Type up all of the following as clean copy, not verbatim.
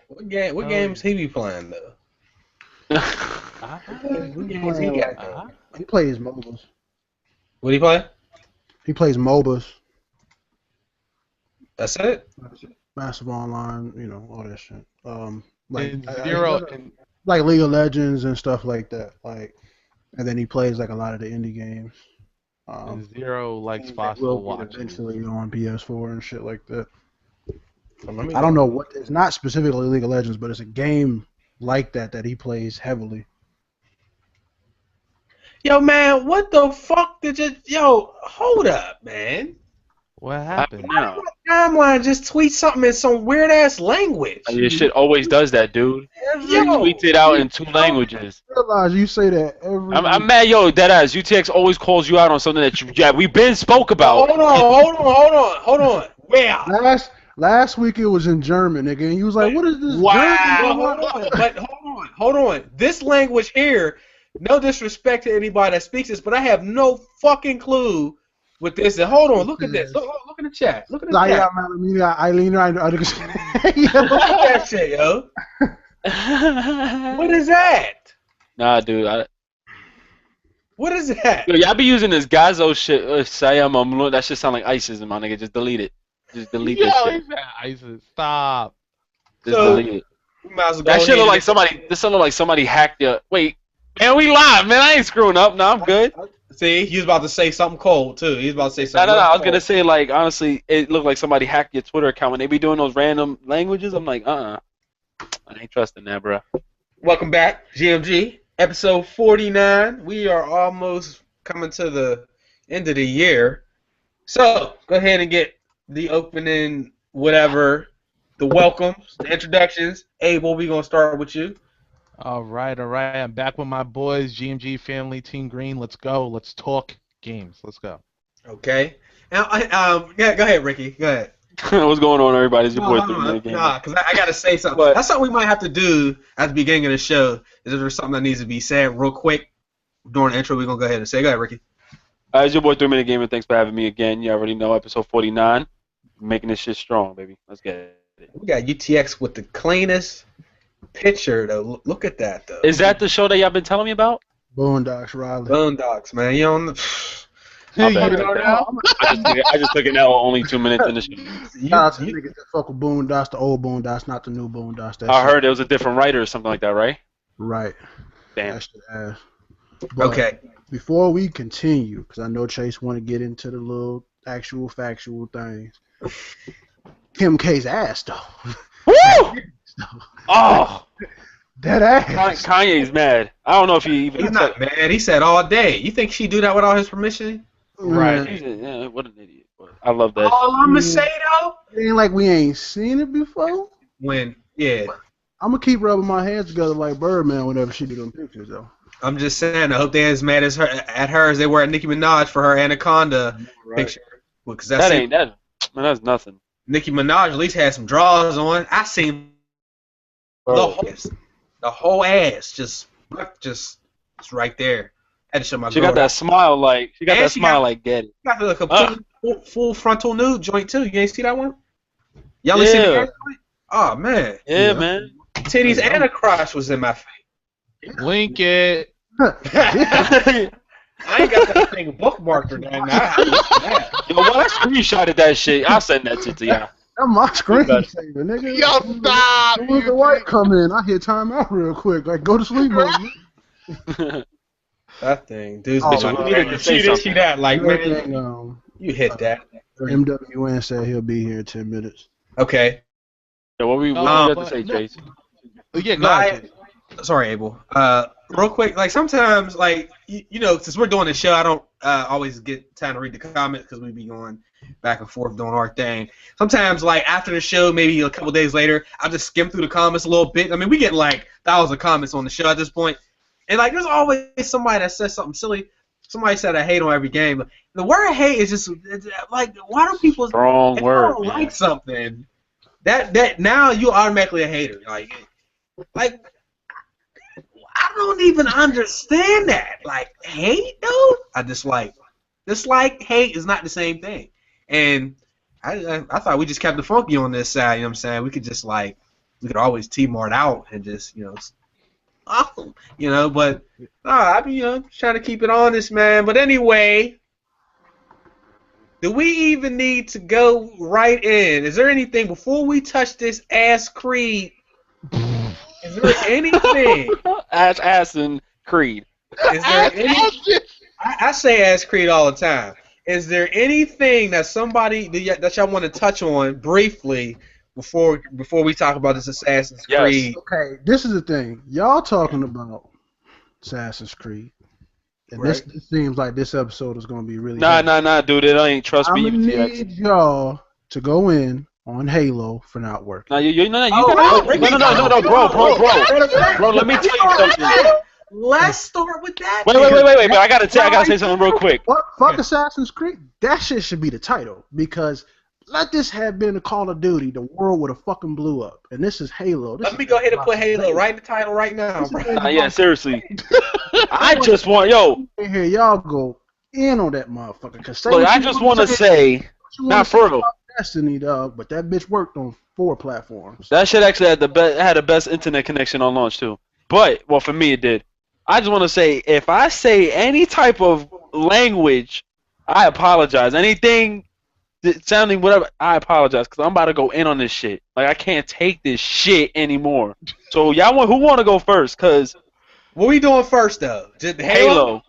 What games he be playing though? What games he got though? He plays MOBAs. What he play? He plays MOBAs. That's it. Massive Online, all that shit. Like Zero. like League of Legends and stuff like that. And then he plays like a lot of the indie games. Zero likes Will Fossil get watching. eventually on PS4 and shit like that. So I don't know what. It's not specifically League of Legends, but it's a game like that he plays heavily. Yo, man, what the fuck did you? Yo, hold up, man. What happened? Why did my timeline just tweet something in some weird ass language? Your shit always does that, dude. You tweets it out in 2 languages. I realize you say that every. I'm mad, yo, deadass. UTX always calls you out on something that we been spoke about. Hold on. Where? Last week it was in German, nigga, and you was like, "What is this?" Wow. Hold on. This language here. No disrespect to anybody that speaks this, but I have no fucking clue what this is. Hold on, look at this. Look in the chat. Look at the chat. Look at that shit, yo. What is that? Nah, dude. What is that? Yo, y'all be using this Gazo shit. That shit sound like ISIS, my nigga. Just delete it. Just delete this shit. ISIS, stop. Just delete it. That shit look like somebody. This look like somebody hacked your. Wait, man, we live, man. I ain't screwing up. No, I'm good. See, he was about to say something cold too. He was about to say something. No. I was gonna say, like, honestly, it looked like somebody hacked your Twitter account when they be doing those random languages. I'm like, I ain't trusting that, bro. Welcome back, GMG, episode 49. We are almost coming to the end of the year, so go ahead and get the opening, whatever, the welcomes, the introductions. Abel, we gonna start with you. All right. I'm back with my boys, GMG family, Team Green. Let's go. Let's talk games. Let's go. Okay. Now, yeah, go ahead, Ricky. Go ahead. What's going on, everybody? It's your boy. Nah, because I gotta say something. But that's something we might have to do at the beginning of the show. Is if there's something that needs to be said real quick during the intro, we're gonna go ahead and say. Go ahead, Ricky. It's your boy 3-Minute Gamer. Thanks for having me again. You already know, episode 49. Making this shit strong, baby. Let's get it. We got UTX with the cleanest picture, though. Look at that, though. Is that the show that y'all been telling me about? Boondocks, Riley. Boondocks, man. You on the... I just took it now. Only 2 minutes in the show. Shout out to niggas that fuck with Boondocks, the old Boondocks, not the new Boondocks. I heard it was a different writer or something like that, right? Right. Damn. Okay. Before we continue, because I know Chase want to get into the little actual factual things. Kim K's ass, though. Woo! Oh! That ass. Kanye's mad. I don't know if he even... He's not mad. He said all day. You think she do that without his permission? Right. Yeah, what an idiot. I love that. All I'm going to say, though... It ain't like we ain't seen it before. Yeah. I'm going to keep rubbing my hands together like Birdman whenever she do them pictures, though. I'm just saying, I hope they as mad as at her as they were at Nicki Minaj for her Anaconda picture. Because that's nothing. Nicki Minaj at least had some drawers on. I seen the whole ass just right there. I had to show my. She got that smile like Getty. Got like a full frontal nude joint too. You ain't see that one? Y'all see that joint? Oh man. Yeah, man. Titties and a crotch was in my face. Link it. I ain't got that thing bookmarked or nothing. Yo, when I screenshotted that shit, I'll send that shit to y'all. That's my screensaver, nigga. Yo, stop! When the white come in, I hit time out real quick. Like, go to sleep, man. That thing, dude. She didn't see that. Like, man, you hit that. MWN said he'll be here in 10 minutes. Okay. Yeah, what we have to say, Jason? Yeah, go ahead. Sorry, Abel. Real quick, like sometimes, like you know, since we're doing the show, I don't always get time to read the comments because we be going back and forth doing our thing. Sometimes, like after the show, maybe a couple days later, I'll just skim through the comments a little bit. I mean, we get like thousands of comments on the show at this point, and like there's always somebody that says something silly. Somebody said I hate on every game. But the word hate is just like, why do people strong word don't like something that now you automatically a hater? Like. I don't even understand that. Like, hate, though? I dislike. Dislike, hate is not the same thing. And I thought we just kept the funky on this side, you know what I'm saying? We could just, like, we could always T-Mart out and just, awesome, but I mean, trying to keep it honest, man. But anyway, do we even need to go right in? Is there anything before we touch this ass Creed? Is there anything? Assassin Creed. Is there any? I say ass Creed all the time. Is there anything that that y'all want to touch on briefly before we talk about this Assassin's Creed? Okay, this is the thing. Y'all talking about Assassin's Creed. And right. This seems like this episode is going to be really Nah, dude. It ain't. Trust me. I'm going to need y'all to go in on Halo for not working. No, bro. Let me tell you something. Let's start with that. Wait. But I gotta say something real quick. Fuck Assassin's Creed. That shit should be the title because let this have been a Call of Duty, the world would have fucking blew up. And this is Halo. Let me go ahead and put Halo right in the title right now, bro. Yeah, seriously. I just want here y'all go in on that motherfucker. Look, I just want to say, not for real. Destiny, dog, but that bitch worked on 4 platforms. That shit actually had the best internet connection on launch too. But for me it did. I just want to say, if I say any type of language, I apologize. Anything sounding whatever, I apologize because I'm about to go in on this shit. Like I can't take this shit anymore. So who want to go first? Cause what we doing first though? Just Halo,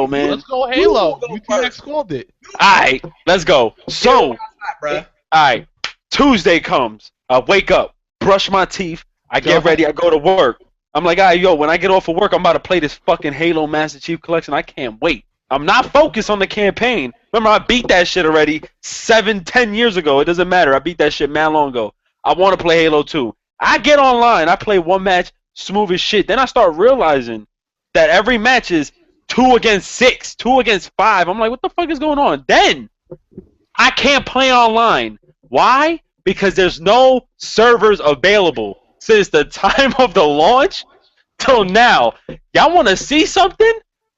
man. Let's go Halo. You next called it. All right, let's go. So, all right, Tuesday comes. I wake up, brush my teeth, I get ready, I go to work. I'm like, when I get off of work, I'm about to play this fucking Halo Master Chief Collection. I can't wait. I'm not focused on the campaign. Remember, I beat that shit already 7-10 years ago. It doesn't matter. I beat that shit mad long ago. I want to play Halo 2. I get online. I play one match, smooth as shit. Then I start realizing that every match is 2 against 6, 2 against 5. I'm like, what the fuck is going on? Then I can't play online. Why? Because there's no servers available. Since the time of the launch till now. Y'all want to see something?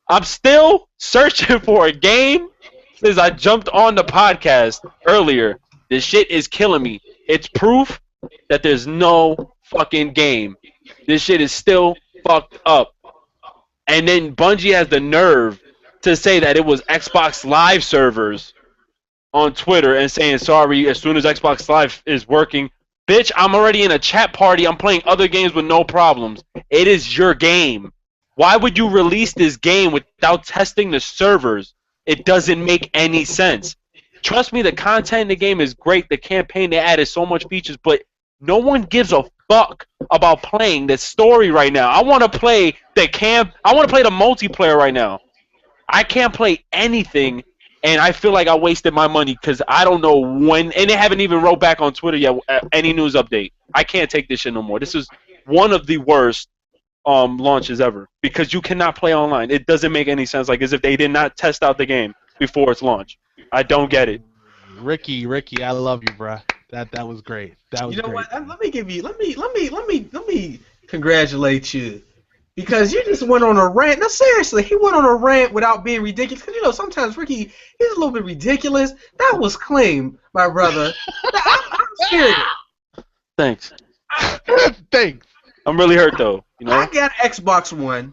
I'm still searching for a game since I jumped on the podcast earlier. This shit is killing me. It's proof that there's no fucking game. This shit is still fucked up. And then Bungie has the nerve to say that it was Xbox Live servers on Twitter and saying, sorry, as soon as Xbox Live is working, bitch, I'm already in a chat party. I'm playing other games with no problems. It is your game. Why would you release this game without testing the servers? It doesn't make any sense. Trust me, the content in the game is great. The campaign, they added so much features, but no one gives a fuck about playing the story right now. I want to play the multiplayer right now. I can't play anything. And I feel like I wasted my money because I don't know when, and they haven't even wrote back on Twitter yet any news update. I can't take this shit no more. This is one of the worst launches ever because you cannot play online. It doesn't make any sense. Like as if they did not test out the game before its launch. I don't get it. Ricky, I love you, bruh. That was great. That was great. What? Let me congratulate you. Because you just went on a rant. No, seriously, he went on a rant without being ridiculous. Because, sometimes Ricky, he's a little bit ridiculous. That was clean, my brother. I'm serious. Thanks. Thanks. I'm really hurt, though. I got Xbox One,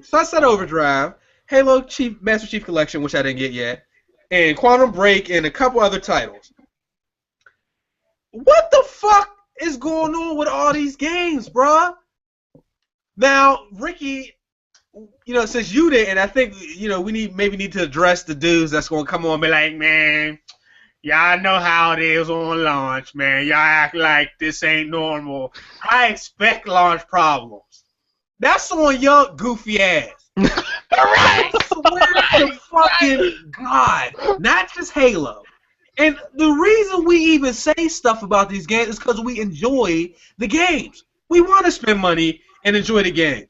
Sunset Overdrive, Halo Master Chief Collection, which I didn't get yet, and Quantum Break, and a couple other titles. What the fuck is going on with all these games, bruh? Now, Ricky, since you didn't, I think, we maybe need to address the dudes that's going to come on and be like, man, y'all know how it is on launch, man. Y'all act like this ain't normal. I expect launch problems. That's on your goofy ass. I swear to fucking God. Not just Halo. And the reason we even say stuff about these games is because we enjoy the games. We want to spend money and enjoy the game.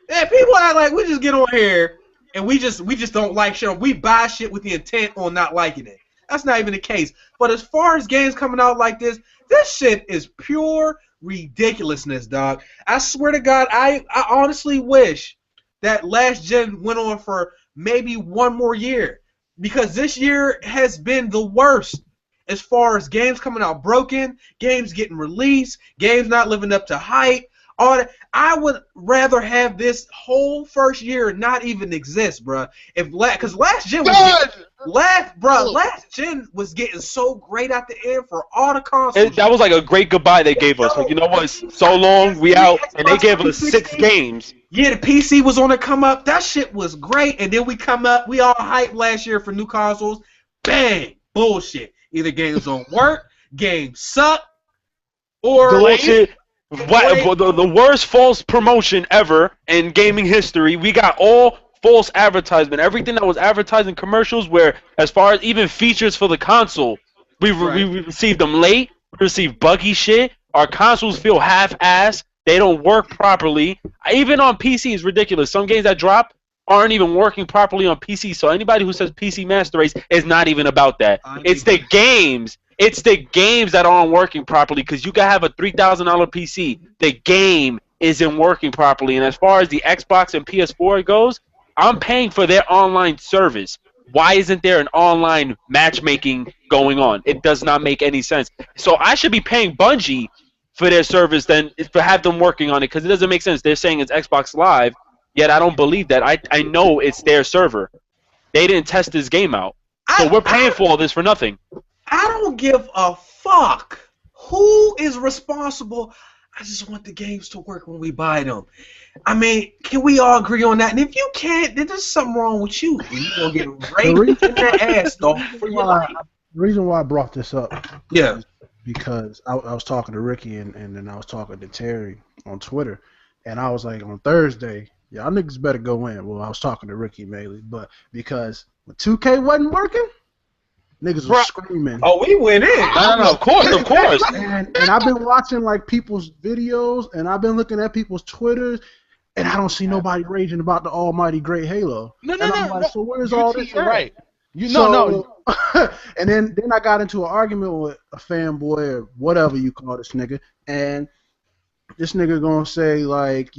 Yeah, people act like we just get on here and we just don't like shit. We buy shit with the intent on not liking it. That's not even the case. But as far as games coming out like this shit is pure ridiculousness, dog. I swear to God, I honestly wish that last gen went on for maybe one more year because this year has been the worst. as far as games coming out broken, games getting released, games not living up to hype, all that. I would rather have this whole first year not even exist, bruh. Because last gen was getting so great at the end for all the consoles. That was like a great goodbye they gave us. Like, you know what? So long, we out, and they gave us 6 games. Yeah, the PC was on the come up. That shit was great, and then we come up. We all hyped last year for new consoles. Bang, bullshit. Either games don't work, games suck, or bullshit. The worst false promotion ever in gaming history. We got all false advertisement. Everything that was advertised in commercials, where as far as even features for the console, we received them late. We received buggy shit. Our consoles feel half-assed. They don't work properly. Even on PC is ridiculous. Some games that drop aren't even working properly on PC. So anybody who says PC Master Race is not even about that. It's the games. It's the games that aren't working properly, because you can have a $3,000 PC. The game isn't working properly. And as far as the Xbox and PS4 goes, I'm paying for their online service. Why isn't there an online matchmaking going on? It does not make any sense. So I should be paying Bungie for their service than to have them working on it, because it doesn't make sense. They're saying it's Xbox Live, yet I don't believe that. I know it's their server. They didn't test this game out. So we're paying for all this for nothing. I don't give a fuck who is responsible. I just want the games to work when we buy them. I mean, can we all agree on that? And if you can't, then there's something wrong with you. You're going to get raped in that ass, though, for your life. The reason why I brought this up is because I was talking to Ricky and then I was talking to Terry on Twitter, and I was like, on Thursday, y'all niggas better go in. Well, I was talking to Ricky mainly, but because when 2K wasn't working, niggas was screaming. Oh, we went in. No, of course. And I've been watching like people's videos, and I've been looking at people's Twitters, and I don't see nobody raging about the almighty great Halo. No. So where's all this? Right. No. And then I got into an argument with a fanboy or whatever you call this nigga, and this nigga gonna say like,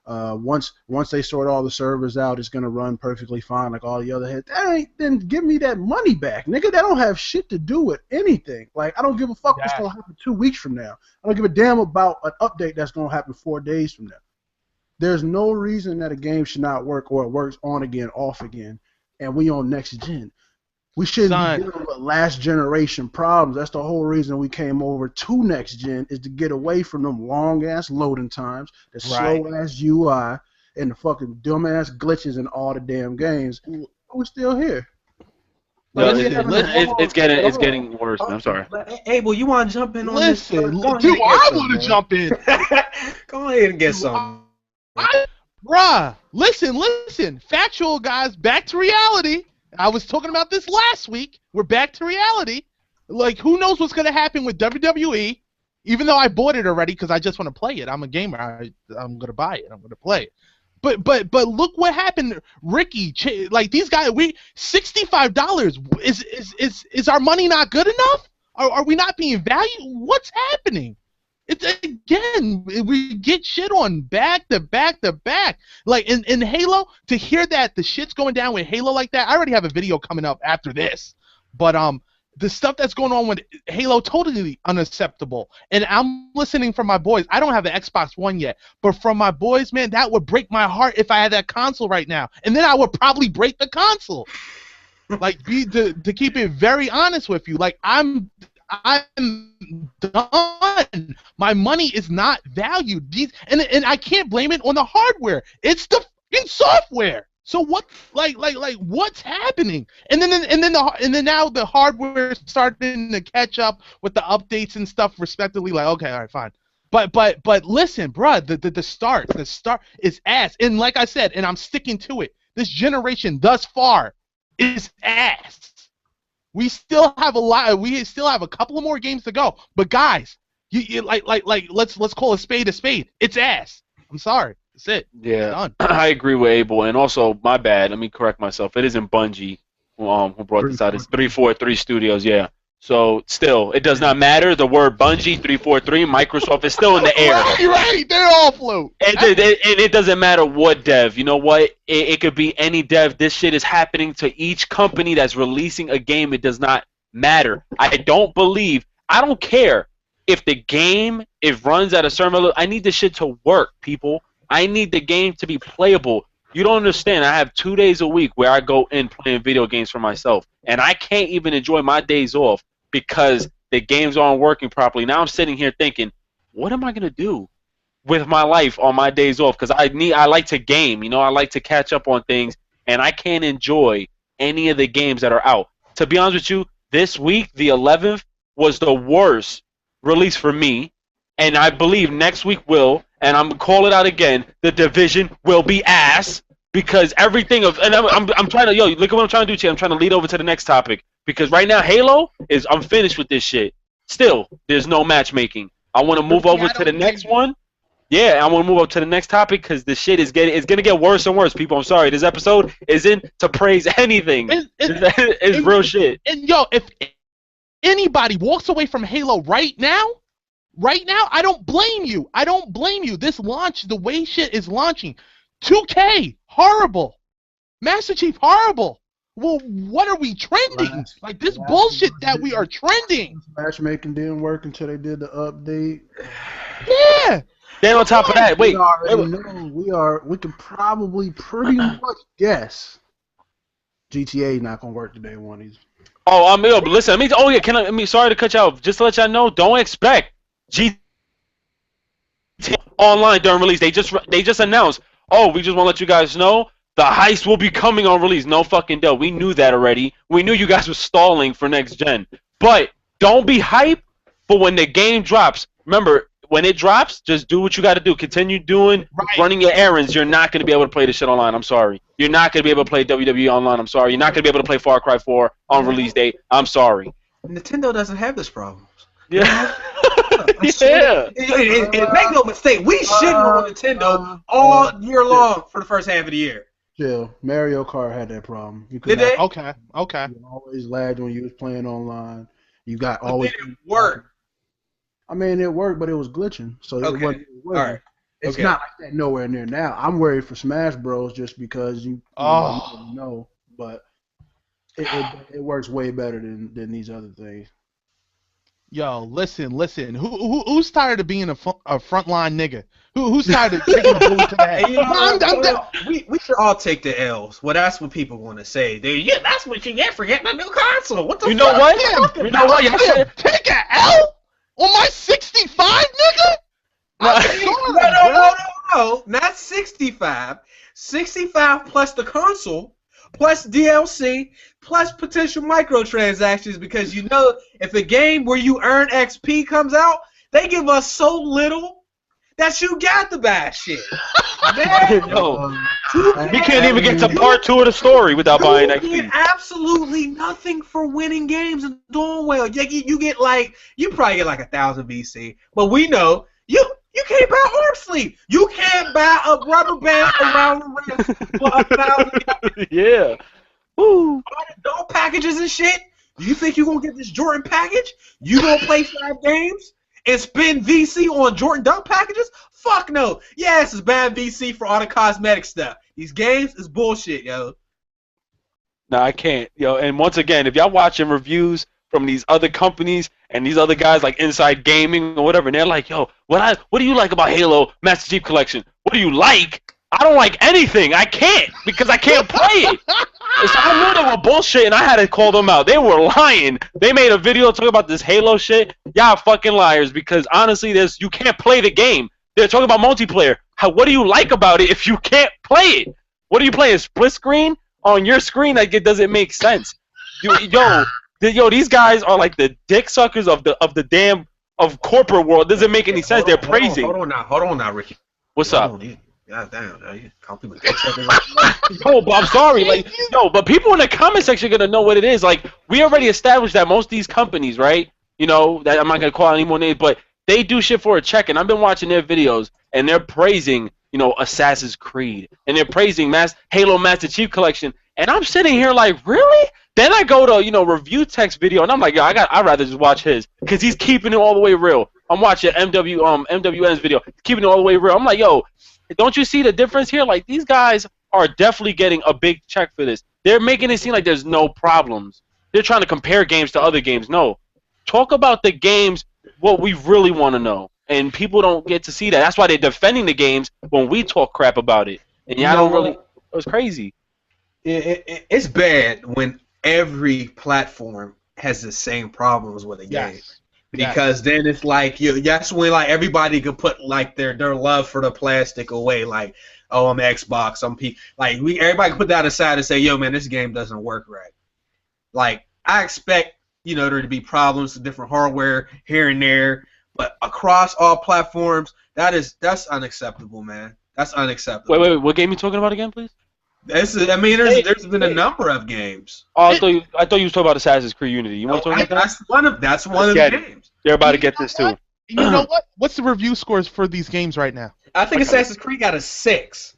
once they sort all the servers out, it's gonna run perfectly fine like all the other heads. Then give me that money back, nigga. That don't have shit to do with anything. Like, I don't give a fuck what's gonna happen 2 weeks from now. I don't give a damn about an update that's gonna happen 4 days from now. There's no reason that a game should not work, or it works on again, off again, and we on next gen. We shouldn't be dealing with last generation problems. That's the whole reason we came over to next gen, is to get away from them long ass loading times, the slow ass UI, and the fucking dumb ass glitches in all the damn games. We're still here. No, it's getting worse. I'm sorry. Abel, you want to jump in on this? I want to jump in. Go ahead and get some. Bruh, listen. Factual, guys. Back to reality. I was talking about this last week. We're back to reality. Like, who knows what's going to happen with WWE, even though I bought it already because I just want to play it. I'm a gamer. I'm going to buy it. I'm going to play it. But look what happened, Ricky. Like, these guys, $65. Is our money not good enough? Are we not being valued? What's happening? It's, again, we get shit on back to back to back. Like in Halo, to hear that the shit's going down with Halo like that, I already have a video coming up after this. But the stuff that's going on with Halo, totally unacceptable. And I'm listening from my boys. I don't have an Xbox One yet, but from my boys, man, that would break my heart if I had that console right now. And then I would probably break the console. Like, to keep it very honest with you, like, I'm done. My money is not valued. And I can't blame it on the hardware. It's the fucking software. So what? Like what's happening? And then now the hardware is starting to catch up with the updates and stuff, respectively. Like, okay, all right, fine. But listen, bruh, the start is ass. And like I said, and I'm sticking to it. This generation thus far is ass. We still have we still have a couple of more games to go. But guys, let's call a spade a spade. It's ass. I'm sorry. That's it. Yeah, I agree with Abel. And also, my bad. Let me correct myself. It isn't Bungie who brought this out. It's 343 Studios. Yeah. So still, it does not matter. The word Bungie, 343, Microsoft is still in the air. Right. They all float. And it doesn't matter what dev. You know what? It could be any dev. This shit is happening to each company that's releasing a game. It does not matter. I don't care if the game runs at a certain level. I need the shit to work, people. I need the game to be playable. You don't understand. I have 2 days a week where I go in playing video games for myself, and I can't even enjoy my days off because the games aren't working properly. Now I'm sitting here thinking, what am I gonna do with my life on my days off? Because I like to game. I like to catch up on things, and I can't enjoy any of the games that are out. To be honest with you, this week, the 11th, was the worst release for me, and I believe next week will, and I'm gonna call it out again. The Division will be ass because everything of, and I'm trying to, look at what I'm trying to do, Chief. I'm trying to lead over to the next topic because right now Halo I'm finished with this shit. Still, there's no matchmaking. I want to move over to the next one. Yeah, I want to move up to the next topic because the shit it's gonna get worse and worse, people. I'm sorry. This episode isn't to praise anything. It's real shit. And if anybody walks away from Halo right now, I don't blame you. I don't blame you. This launch, the way shit is launching, 2K, horrible. Master Chief, horrible. Well, what are we trending? Like this bullshit that we are trending. Matchmaking didn't work until they did the update. Yeah. Then on top of that, wait. We can probably pretty much guess GTA not gonna work today one either. Oh, but listen. Sorry to cut you out. Just to let y'all know, don't expect GTA Online during release. They just announced. Oh, we just want to let you guys know the heist will be coming on release. No fucking deal. We knew that already. We knew you guys were stalling for next gen. But don't be hyped for when the game drops. Remember, when it drops, just do what you got to do. Continue running your errands. You're not going to be able to play this shit online. I'm sorry. You're not going to be able to play WWE online. I'm sorry. You're not going to be able to play Far Cry 4 on release date. I'm sorry. Nintendo doesn't have this problem. Yeah. Yeah. And make no mistake, we shitting on Nintendo all year long for the first half of the year. Yeah, Mario Kart had that problem. Did they? Okay. You always lagged when you was playing online. You got but always. Did it work? I mean, it worked, but it was glitching, so it wasn't. All right. It's not like that nowhere near now. I'm worried for Smash Bros. Just because you know, but it works way better than these other things. Yo, listen. Who's tired of being a frontline nigga? Who's tired of taking a bullet to the head? We should all take the L's. Well, that's what people want to say. That's what you get for getting a new console. What the fuck? You know what? Take an L on my 65, nigga? No, not 65. 65 plus the console, plus DLC, plus potential microtransactions, because you know if a game where you earn XP comes out, they give us so little that you got to buy shit. Man, you can't even get to part 2 of the story without buying XP. You get absolutely nothing for winning games and doing well. You probably get like 1,000 VC, but we know you can't buy arm sleeve. You can't buy a rubber band around the wrist for 1,000. Yeah. Woo. All the dog packages and shit. You think you're gonna get this Jordan package? You gonna play 5 games and spend VC on Jordan dunk packages? Fuck no. Yes, it's bad VC for all the cosmetic stuff. These games is bullshit, yo. No, I can't. And once again, if y'all watching reviews from these other companies and these other guys like Inside Gaming or whatever, and they're like, yo, what do you like about Halo Master Chief Collection? What do you like? I don't like anything. I can't because I can't play it. So I knew they were bullshit, and I had to call them out. They were lying. They made a video talking about this Halo shit. Y'all fucking liars, because honestly, you can't play the game. They're talking about multiplayer. What do you like about it if you can't play it? What are you playing? Split screen on your screen? Like, it doesn't make sense. These guys are like the dick suckers of the damn corporate world. It doesn't make any sense. They're praising. Hold on now, Ricky. What's up? God damn, you call people No, but I'm sorry. But people in the comment section are gonna know what it is. Like, we already established that most of these companies, right? That I'm not gonna call out any more names, but they do shit for a check. And I've been watching their videos, and they're praising, Assassin's Creed, and they're praising Halo Master Chief Collection, and I'm sitting here like, really? Then I go to review text video, and I'm like, yo, I'd rather just watch his, because he's keeping it all the way real. I'm watching MWN's video, keeping it all the way real. I'm like, yo, don't you see the difference here? Like, these guys are definitely getting a big check for this. They're making it seem like there's no problems they're trying to compare games to other games. No, talk about the games, what we really want to know, and people don't get to see that. That's why they're defending the games when we talk crap about it, and y'all don't really. It was crazy. It's bad when every platform has the same problems with a game. Because then it's like that's when like everybody could put like their love for the plastic away. Like, oh, I'm Xbox, I'm P. Like everybody can put that aside and say, yo, man, this game doesn't work right. Like I expect there to be problems with different hardware here and there, but across all platforms, that's unacceptable, man. That's unacceptable. Wait, what game are you talking about again, please? There's been a number of games. Oh, I thought you was talking about Assassin's Creed Unity. You want to talk about that? That's one of the games. They're about to get this too. You know what? What's the review scores for these games right now? I think Assassin's Creed got a 6.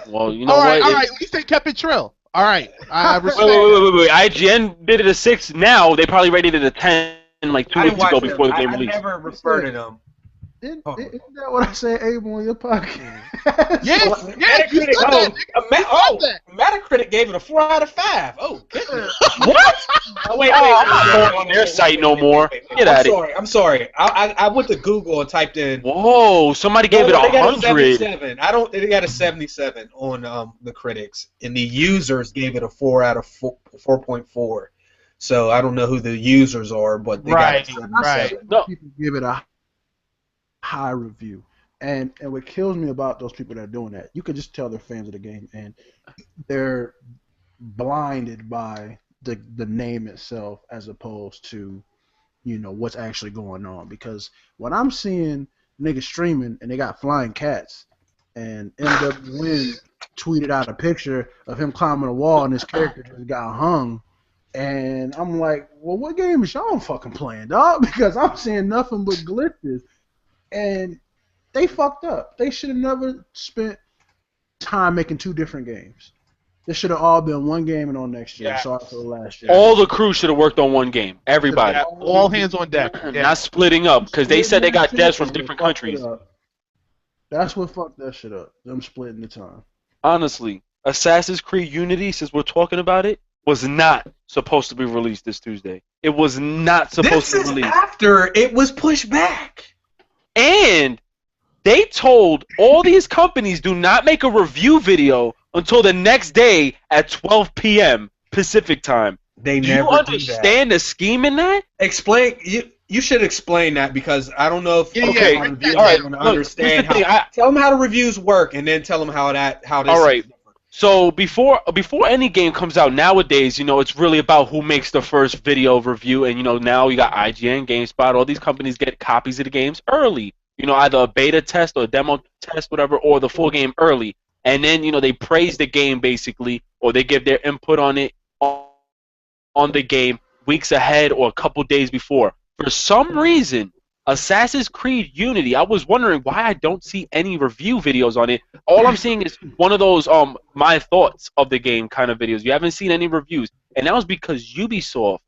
Well, you know all what? All right, at least they kept it trill. All right, I respect. Wait. IGN did it a 6. Now they probably rated it a 10 like 2 weeks ago before the game released. I never referred to them. Isn't that what I said, Abel, on your podcast? Yes, Metacritic gave it a 4 out of 5. Oh, goodness. What? Oh, wait. I'm not on their site no more. Get out of here. I'm sorry. I went to Google and typed in. Whoa, somebody gave it 100. They got a 77 on the critics, and the users gave it a 4 out of 4.4. So I don't know who the users are, but they got a 77. No. People give it a high review, and what kills me about those people that are doing that, you can just tell they're fans of the game and they're blinded by the name itself as opposed to what's actually going on. Because when I'm seeing niggas streaming and they got flying cats, and MWN tweeted out a picture of him climbing a wall and his character just got hung, and I'm like, well, what game is y'all fucking playing, dog? Because I'm seeing nothing but glitches. And they fucked up. They should have never spent time making 2 different games. This should have all been one game and on next year. Sorry for the last year. All the crew should have worked on one game. Everybody. All hands on deck. Not splitting up, because they said they got devs from different countries. That's what fucked that shit up. Them splitting the time. Honestly, Assassin's Creed Unity, since we're talking about it, was not supposed to be released this Tuesday. It was not supposed to be released. This is after it was pushed back. And they told all these companies do not make a review video until the next day at 12 p.m. Pacific time. Do you understand the scheme in that? Explain. You should explain that, because I don't know if all right, understand how. Tell them how the reviews work, and then tell them how this. All right. So before any game comes out nowadays, it's really about who makes the first video review, and now you got IGN, GameSpot, all these companies get copies of the games early. Either a beta test or a demo test, whatever, or the full game early, and then they praise the game basically, or they give their input on it on the game weeks ahead or a couple days before. For some reason, Assassin's Creed Unity, I was wondering why I don't see any review videos on it. All I'm seeing is one of those my thoughts of the game kind of videos. You haven't seen any reviews, and that was because Ubisoft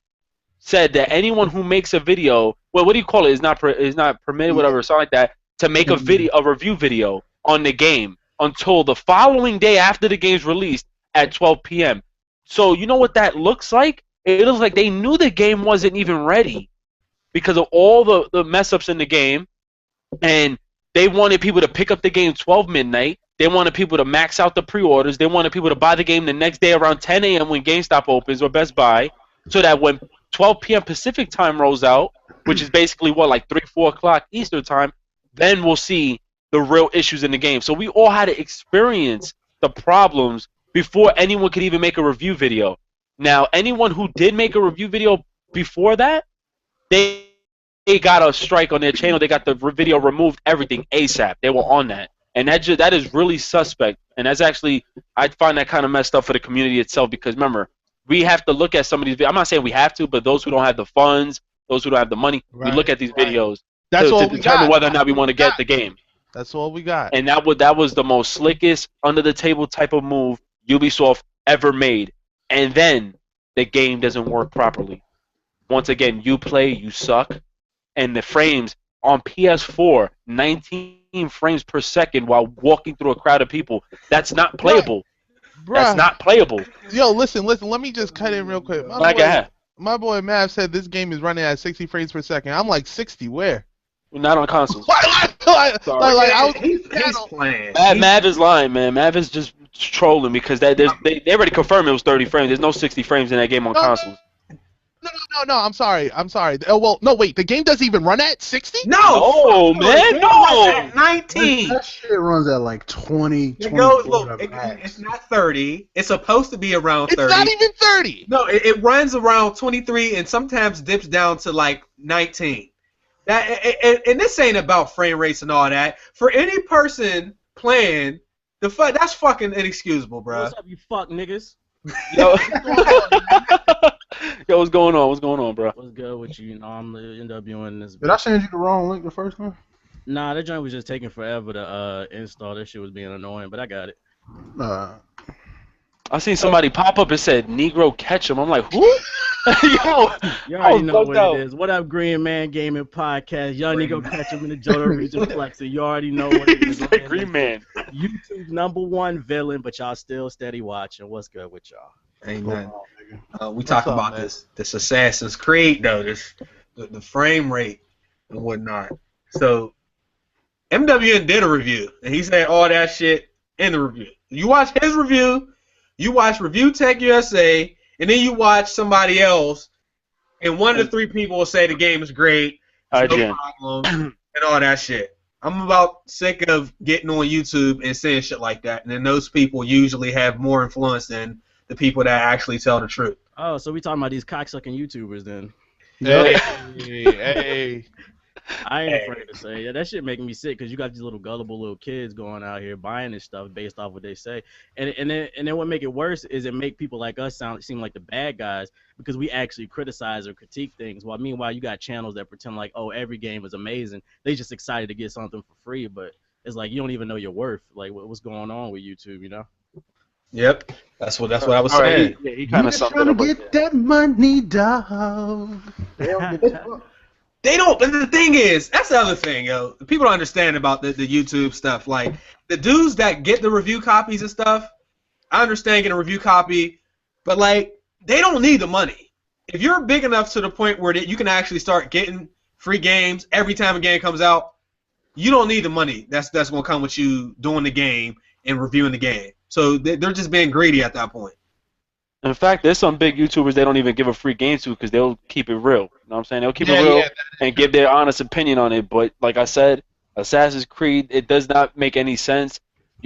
said that anyone who makes a video, well, what do you call it? Is not permitted, whatever, something like that, to make a review video on the game until the following day after the game's released at 12 p.m. So you know what that looks like? It looks like they knew the game wasn't even ready because of all the mess-ups in the game, and they wanted people to pick up the game 12 midnight. They wanted people to max out the pre-orders. They wanted people to buy the game the next day around 10 a.m. when GameStop opens or Best Buy, so that when 12 p.m. Pacific time rolls out, which is basically, like 3, 4 o'clock Eastern time, then we'll see the real issues in the game. So we all had to experience the problems before anyone could even make a review video. Now, anyone who did make a review video before that, they got a strike on their channel. They got the video removed, everything ASAP. They were on that. And that is really suspect. And that's actually, I find that kind of messed up for the community itself, because remember, we have to look at some of these videos. I'm not saying we have to, but those who don't have the funds, those who don't have the money, we look at these videos to determine whether or not we want to get the game. That's all we got. And that was the most slickest, under-the-table type of move Ubisoft ever made. And then the game doesn't work properly. Once again, you play, you suck. And the frames on PS4, 19 frames per second while walking through a crowd of people, that's not playable. That's not playable. Yo, listen. Let me just cut in real quick. My boy Mav said this game is running at 60 frames per second. I'm like 60. Where? Not on consoles. I was he's playing. Mav is lying, man. Mav is just trolling because they already confirmed it was 30 frames. There's no 60 frames in that game on consoles. No. I'm sorry. Oh well, no. Wait, the game doesn't even run at 60. No, man, no. At 19. That shit runs at like 20. It goes. Look, it's not 30. It's supposed to be around 30. It's not even 30. No, it runs around 23 and sometimes dips down to like 19. And this ain't about frame rates and all that. For any person playing, that's fucking inexcusable, bro. What's up, you fuck niggas? Yo, yo, what's going on, bro? What's good with you? You know, I'm interviewing this. Did I send you the wrong link the first time? Nah, that joint was just taking forever to install. That shit was being annoying, but I got it. I seen somebody pop up and said Negro Ketchum. I'm like, who? Yo, you already know what it is. What up, Green Man Gaming Podcast? Young Negro Ketchum in the Johto region flexer. You already know what it is. Like Green Man. YouTube's #1 villain, but y'all still steady watching. What's good with y'all? Amen. We talk about this Assassin's Creed though, the frame rate and whatnot. So MWN did a review and he said all that shit in the review. You watch his review, you watch Review Tech USA, and then you watch somebody else, and one of the three people will say the game is great, no problem, and all that shit. I'm about sick of getting on YouTube and saying shit like that, and then those people usually have more influence than the people that actually tell the truth. Oh, so we talking about these cocksucking YouTubers then? Hey. I ain't afraid to say. Yeah, that shit making me sick because you got these little gullible little kids going out here buying this stuff based off what they say, and then what make it worse is it make people like us seem like the bad guys because we actually criticize or critique things. While meanwhile you got channels that pretend like, oh, every game is amazing. They just excited to get something for free, but it's like you don't even know your worth. Like what's going on with YouTube, you know? Yep, that's what I was saying. He kind of summed it up. Trying to get that money, dog. They don't. And the thing is, that's the other thing, yo. People don't understand about the YouTube stuff. Like the dudes that get the review copies and stuff, I understand getting a review copy, but like they don't need the money. If you're big enough to the point where you can actually start getting free games every time a game comes out, you don't need the money. That's gonna come with you doing the game and reviewing the game. So they're just being greedy at that point. In fact, there's some big YouTubers they don't even give a free game to because they'll keep it real. You know what I'm saying? They'll keep it real and give their honest opinion on it. But like I said, Assassin's Creed, it does not make any sense.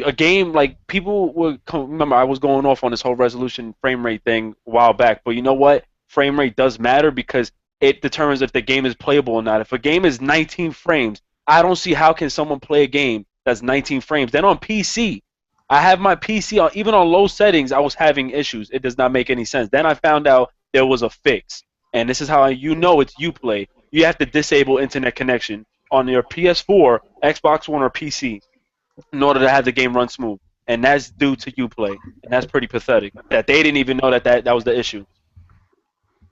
A game like people would remember I was going off on this whole resolution frame rate thing a while back. But you know what? Frame rate does matter because it determines if the game is playable or not. If a game is 19 frames, I don't see how can someone play a game that's 19 frames. Then on PC, I have my PC on, even on low settings, I was having issues. It does not make any sense. Then I found out there was a fix. And this is how you know it's Uplay. You have to disable internet connection on your PS4, Xbox One, or PC in order to have the game run smooth. And that's due to Uplay. And that's pretty pathetic. That they didn't even know that was the issue.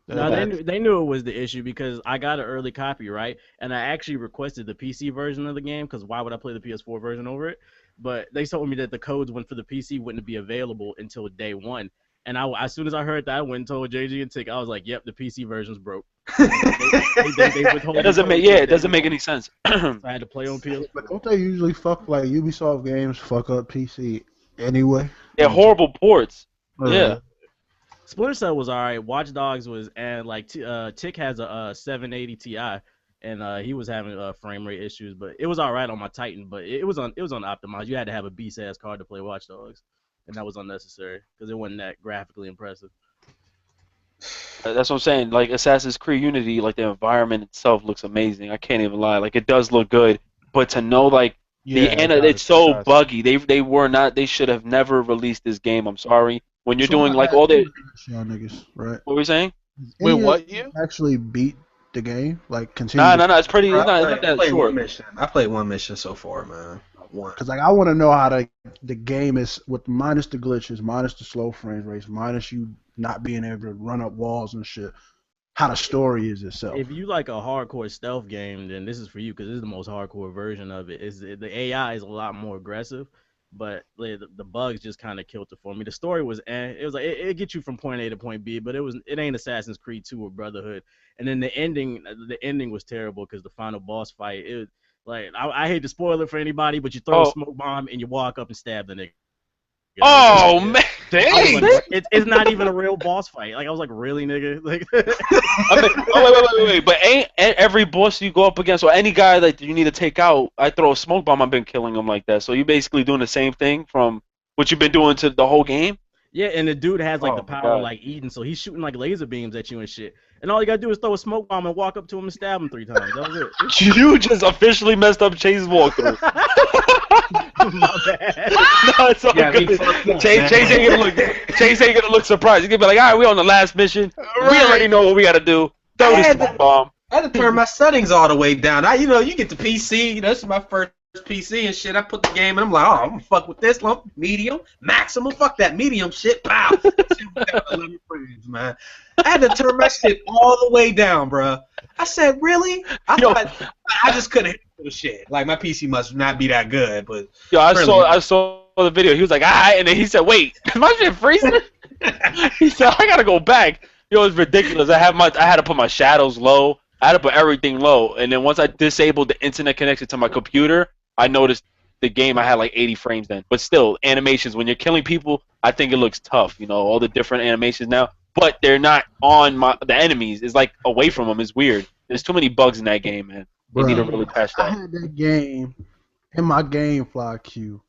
No, they knew it was the issue because I got an early copy, right? And I actually requested the PC version of the game because why would I play the PS4 version over it? But they told me that the codes for the PC wouldn't be available until day one. And as soon as I heard that, I went and told JG and Tick. I was like, "Yep, the PC version's broke." they it doesn't make any sense. So I had to play on PS4. But don't they usually fuck like Ubisoft games fuck up PC anyway? They're horrible ports. Yeah. Splinter Cell was alright. Watch Dogs was, and like Tick has a 780 Ti, and he was having frame rate issues, but it was alright on my Titan. But it was unoptimized. You had to have a beast ass card to play Watch Dogs, and that was unnecessary because it wasn't that graphically impressive. That's what I'm saying. Like Assassin's Creed Unity, like the environment itself looks amazing. I can't even lie. Like it does look good, but to know like it's so buggy. They should have never released this game. I'm sorry. When you're doing like all the niggas, right? What were you saying? Wait, what? You actually beat the game? Like continue? No. It's pretty. It's not that short. I played one mission so far, man. One. Because like I want to know how the game is with minus the glitches, minus the slow frame rates, minus you not being able to run up walls and shit. How the story is itself. If you like a hardcore stealth game, then this is for you because this is the most hardcore version of it. The AI is a lot more aggressive, But like, the bugs just kind of killed it for me. The story was, it was like it gets you from point A to point B, but it ain't Assassin's Creed 2 or Brotherhood. And then the ending was terrible because the final boss fight, it was like I hate to spoil it for anybody, but you throw a smoke bomb and you walk up and stab the nigga. Oh man, dang! Like, it's not even a real boss fight. Like I was like, really, nigga? Like, I mean, wait. But ain't every boss you go up against or any guy that you need to take out, I throw a smoke bomb. I've been killing them like that. So you basically doing the same thing from what you've been doing to the whole game. Yeah, and the dude has like the power of like Eden, so he's shooting like laser beams at you and shit. And all you gotta do is throw a smoke bomb and walk up to him and stab him 3 times. That was it. You just officially messed up Chase's walkthrough. My bad. No, it's all good. Chase ain't gonna look surprised. He's gonna be like, all right, we on the last mission. Right. We already know what we gotta do. Throw the smoke bomb. I had to turn my settings all the way down. You get the PC. This is my first PC and shit. I put the game and I'm like, I'm gonna fuck with this lump, medium, maximum. Fuck that medium shit. Pow. 11 frames, man. I had to turn my shit all the way down, bro. I said, really? I just couldn't hit the shit. Like my PC must not be that good, but I saw the video. He was like, and then he said, wait, is my shit freezing? He said, I gotta go back. It's ridiculous. I had to put my shadows low. I had to put everything low, and then once I disabled the internet connection to my computer, I noticed the game I had like 80 frames then. But still, animations, when you're killing people, I think it looks tough, all the different animations now. But they're not on the enemies. It's like away from them. It's weird. There's too many bugs in that game, man. They need to really patch that. I had that game in my GameFly queue,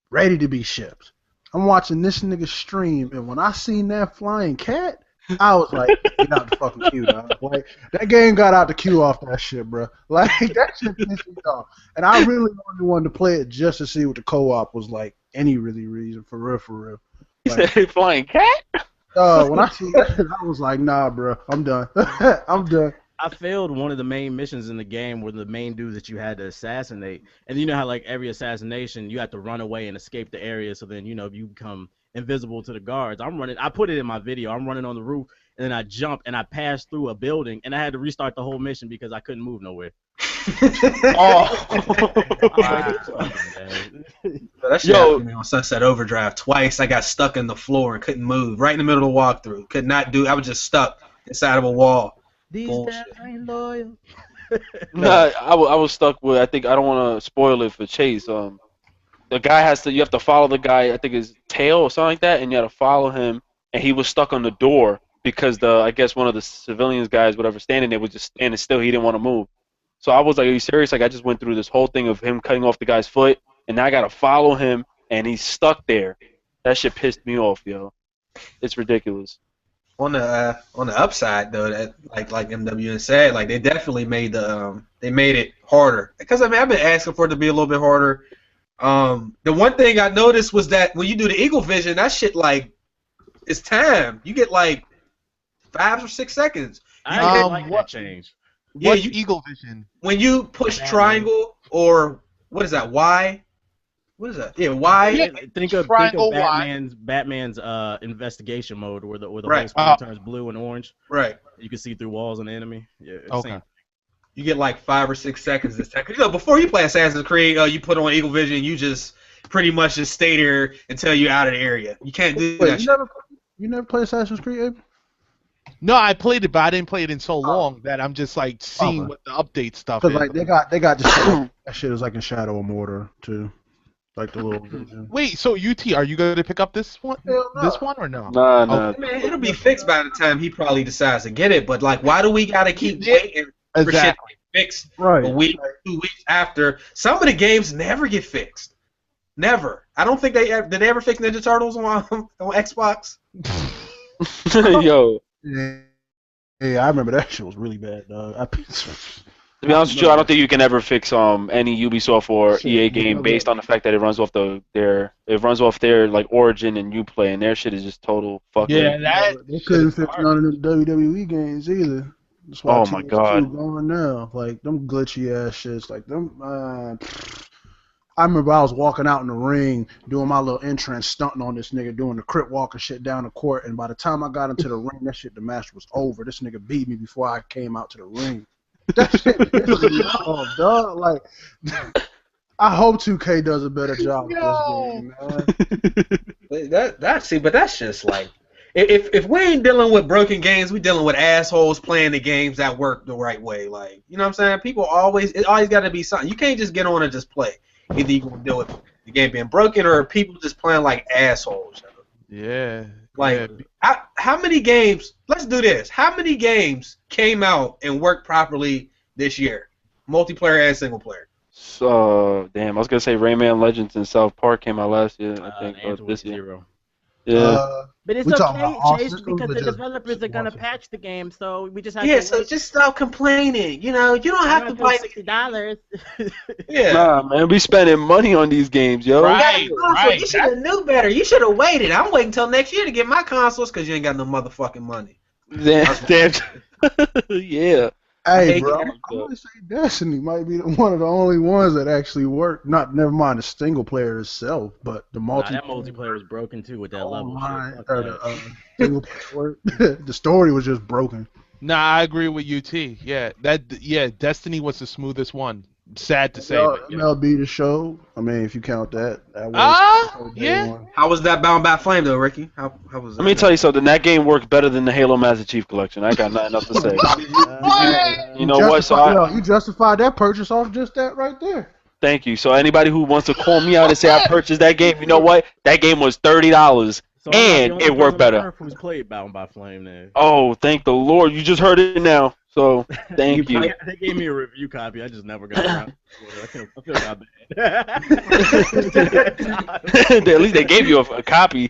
ready to be shipped. I'm watching this nigga stream, and when I seen that flying cat, I was like, get out the fucking queue, dog. Like, that game got out the queue off that shit, bro. Like, that shit pissed me off. And I really only wanted to play it just to see what the co-op was like, any really reason, for real. Like, you said flying cat? When I see that, I was like, nah, bro, I'm done. I'm done. I failed one of the main missions in the game where the main dudes that you had to assassinate. And you know how, like, every assassination, you have to run away and escape the area so then, you become invisible to the guards. I put it in my video. I'm running on the roof, and then I jumped, and I passed through a building, and I had to restart the whole mission because I couldn't move nowhere. That shit happened to me on Sunset Overdrive twice. I got stuck in the floor and couldn't move. Right in the middle of the walkthrough. Could not do. I was just stuck inside of a wall. These guys ain't loyal. Nah, I was stuck with. I think I don't want to spoil it for Chase. The guy you have to follow the guy. I think his tail or something like that, and you have to follow him. And he was stuck on the door because I guess one of the civilians guys, whatever, standing there was just standing still. He didn't want to move. So I was like, are you serious? Like I just went through this whole thing of him cutting off the guy's foot, and now I gotta follow him, and he's stuck there. That shit pissed me off, yo. It's ridiculous. On the upside though, that like MWN said, like they definitely made they made it harder. Because I've been asking for it to be a little bit harder. The one thing I noticed was that when you do the Eagle Vision, that shit like it's time. You get like 5 or 6 seconds. I didn't like that change. Yeah, Eagle Vision. When you push triangle or what is that? Y. What is that? Yeah, Y. Yeah, think of Batman's investigation mode where the whole screen turns blue and orange. Right. You can see through walls on the enemy. Yeah. Okay. You get like 5 or 6 seconds this time. Before you play Assassin's Creed, you put on Eagle Vision, you just pretty much just stay there until you're out of the area. You can't do that. You never play Assassin's Creed, Abe? No, I played it, but I didn't play it in so long that I'm just like seeing what the update stuff is. Like they got the that shit is like in Shadow of Mordor too. Like the little vision. Wait, so UT, are you going to pick up this one? No. This one or no? No. Man, it'll be fixed by the time he probably decides to get it. But like, why do we gotta keep waiting for shit to get fixed a week, 2 weeks after? Some of the games never get fixed. Never. I don't think did they ever fix Ninja Turtles on Xbox? Yo. Yeah, I remember that shit was really bad, dog. To be honest with you, I don't think you can ever fix any Ubisoft or EA game based on the fact that it runs off their like Origin and Uplay, and their shit is just total fucking. Yeah, they couldn't fix none of the WWE games either. That's why my god. Going now, like them glitchy ass shits, like them. I remember I was walking out in the ring doing my little entrance, stunting on this nigga, doing the crip walker shit down the court, and by the time I got into the ring, the match was over. This nigga beat me before I came out to the ring. That shit pissed me off, dog. Like, I hope 2K does a better job with this game, man. But that's just like if we ain't dealing with broken games, we dealing with assholes playing the games that work the right way. Like, you know what I'm saying? People always got to be something. You can't just get on and just play. Either you gonna deal with the game being broken or people just playing like assholes. Yeah. Like, how many games? Let's do this. How many games came out and worked properly this year, multiplayer and single player? So damn, I was gonna say Rayman Legends in South Park came out last year. I think or this year. Zero. Yeah. But it's okay, Chase, because the developers are gonna patch the game, so we just have to. Yeah, so just stop complaining. You know, you don't have to buy $60. Yeah. Nah, man, we spending money on these games, yo. Right. You should have knew better. You should have waited. I'm waiting until next year to get my consoles because you ain't got no motherfucking money. Damn. Yeah. Hey, bro, I'm gonna say Destiny might be one of the only ones that actually work. Never mind the single player itself, but the multiplayer. That multiplayer was broken too with that level. The single player work. The story was just broken. Nah, I agree with UT. Yeah, Destiny was the smoothest one. Sad to say. But, MLB The Show. I mean, if you count that. Yeah. How was that Bound by Flame though, Ricky? How was that? Let me tell you something. That game worked better than the Halo Master Chief Collection. I got nothing else to say. You know what? So you justified that purchase off just that right there. Thank you. So anybody who wants to call me out and say I purchased that game, you know what? That game was $30. So and it worked better. Who's played Bound by Flame then? Oh, thank the Lord! You just heard it now. So thank you. They gave me a review copy. I just never got around. I feel bad. At least they gave you a copy.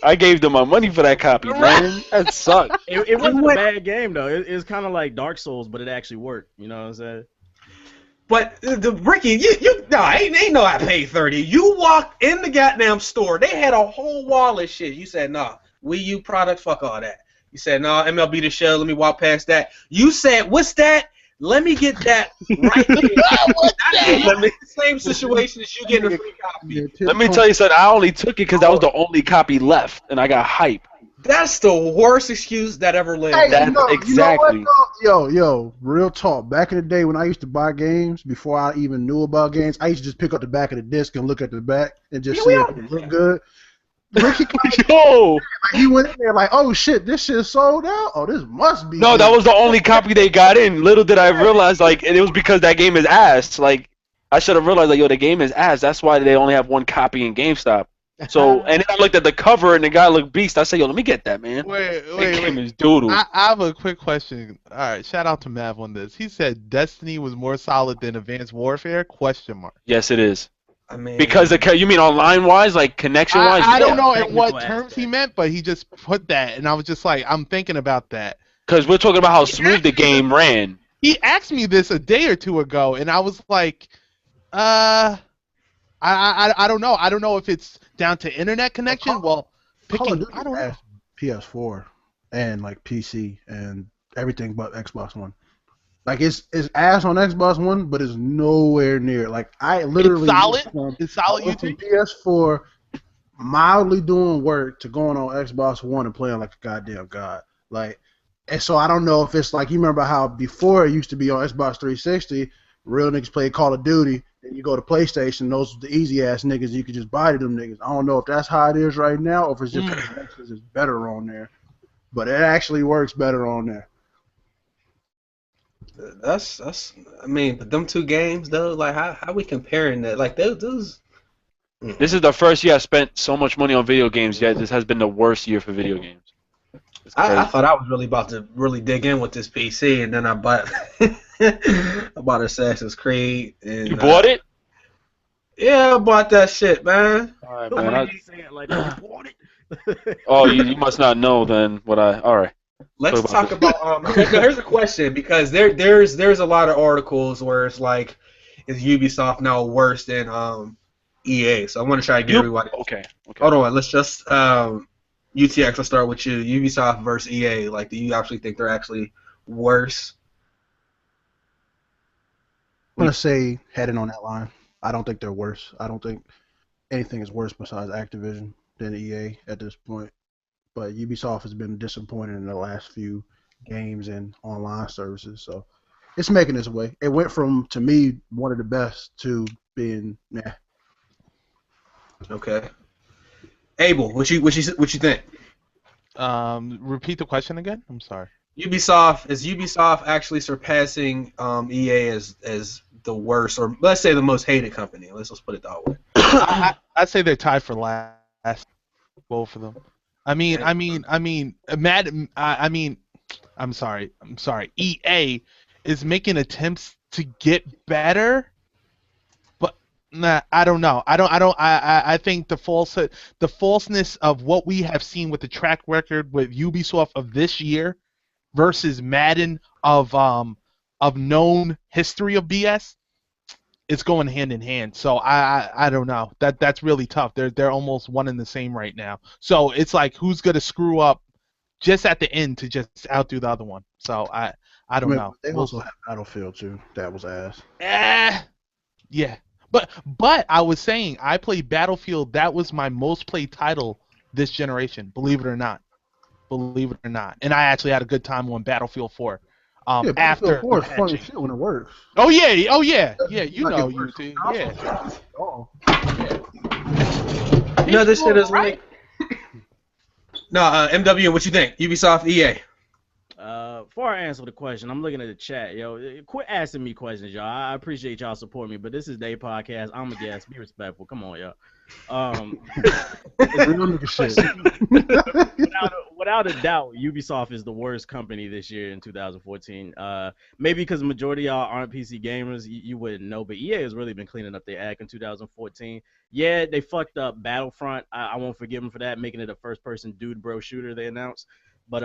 I gave them my money for that copy, man. That sucked. It wasn't a bad game though. It's kind of like Dark Souls, but it actually worked. You know what I'm saying? But Ricky, ain't no I paid $30. You walked in the goddamn store. They had a whole wall of shit. You said, nah, Wii U product, fuck all that. You said, no, MLB The Show, let me walk past that. You said, what's that? Let me get that right there. Same situation as you getting a free copy. Let me tell you something. I only took it because that was the only copy left, and I got hype. That's the worst excuse that ever lived. Hey, exactly. Yo, real talk. Back in the day when I used to buy games, before I even knew about games, I used to just pick up the back of the disc and look at the back and just see if it looked good. Ricky, he went in there like, oh shit, this shit sold out. Oh, this must be. No, good. that was the only copy they got in. Little did I realize, like, it was because that game is ass. Like, I should have realized, like, yo, the game is ass. That's why they only have one copy in GameStop. So, and then I looked at the cover and the guy looked beast. I said, yo, let me get that, man. Wait. Game is doodle. I have a quick question. All right, shout out to Mav on this. He said Destiny was more solid than Advanced Warfare? ? Yes, it is. I mean, because you mean online wise, like connection wise? I don't know in what terms he meant, but he just put that, and I was just like, I'm thinking about that. Because we're talking about how smooth the game ran. He asked me this a day or two ago, and I was like, I don't know. I don't know if it's down to internet connection. I don't know. PS4 and like PC and everything but Xbox One. Like it's ass on Xbox One, but it's nowhere near. Like I literally it's solid. Went from PS4 mildly doing work to going on Xbox One and playing like a goddamn god. Like, and so I don't know if it's like you remember how before it used to be on Xbox 360, real niggas play Call of Duty, and you go to PlayStation, those are the easy ass niggas you could just buy to them niggas. I don't know if that's how it is right now, or if it's just because it's better on there, but it actually works better on there. That's I mean, but them two games though, like how we comparing that? Like those. This is the first year I spent so much money on video games. Yet this has been the worst year for video games. I thought I was really about to really dig in with this PC, and then I bought Assassin's Creed. And, you bought it? Yeah, I bought that shit, man. All right, man. Oh, you must not know then what I. All right. Let's talk about. Here's a question, because there's a lot of articles where it's like, is Ubisoft now worse than EA? So I want to try to get everybody. Okay. Hold on. Let's just UTX. Let's start with you. Ubisoft versus EA. Like, do you actually think they're actually worse? I'm gonna say heading on that line. I don't think they're worse. I don't think anything is worse besides Activision than EA at this point. But Ubisoft has been disappointed in the last few games and online services, so it's making its way. It went from, to me, one of the best to being Okay. Abel, what you think? Repeat the question again. I'm sorry. Is Ubisoft actually surpassing EA as the worst, or let's say the most hated company? Let's put it that way. I'd say they're tied for last. Both of them. I'm sorry. EA is making attempts to get better, but nah, I don't know. I think the falseness of what we have seen with the track record with Ubisoft of this year versus Madden of known history of BS, it's going hand in hand. So I don't know. That's really tough. They're almost one and the same right now. So it's like who's gonna screw up just at the end to just outdo the other one. So I don't know. They also have Battlefield too. That was ass. Yeah. But I was saying I played Battlefield. That was my most played title this generation. Believe it or not. And I actually had a good time on Battlefield 4. Yeah, After Battlefield 4 is funny shit when it works. Oh yeah. You know, you see. Yeah. Oh. No, this shit is like. No, MW, what you think? Ubisoft, EA. Before I answer the question, I'm looking at the chat. Yo, quit asking me questions, y'all. I appreciate y'all supporting me, but this is their podcast. I'm a guest. Be respectful. Come on, y'all. Without a doubt, Ubisoft is the worst company this year in 2014. Maybe because the majority of y'all aren't PC gamers, you wouldn't know, but EA has really been cleaning up their act in 2014. Yeah, they fucked up Battlefront. I won't forgive them for that, making it a first-person dude bro shooter they announced. But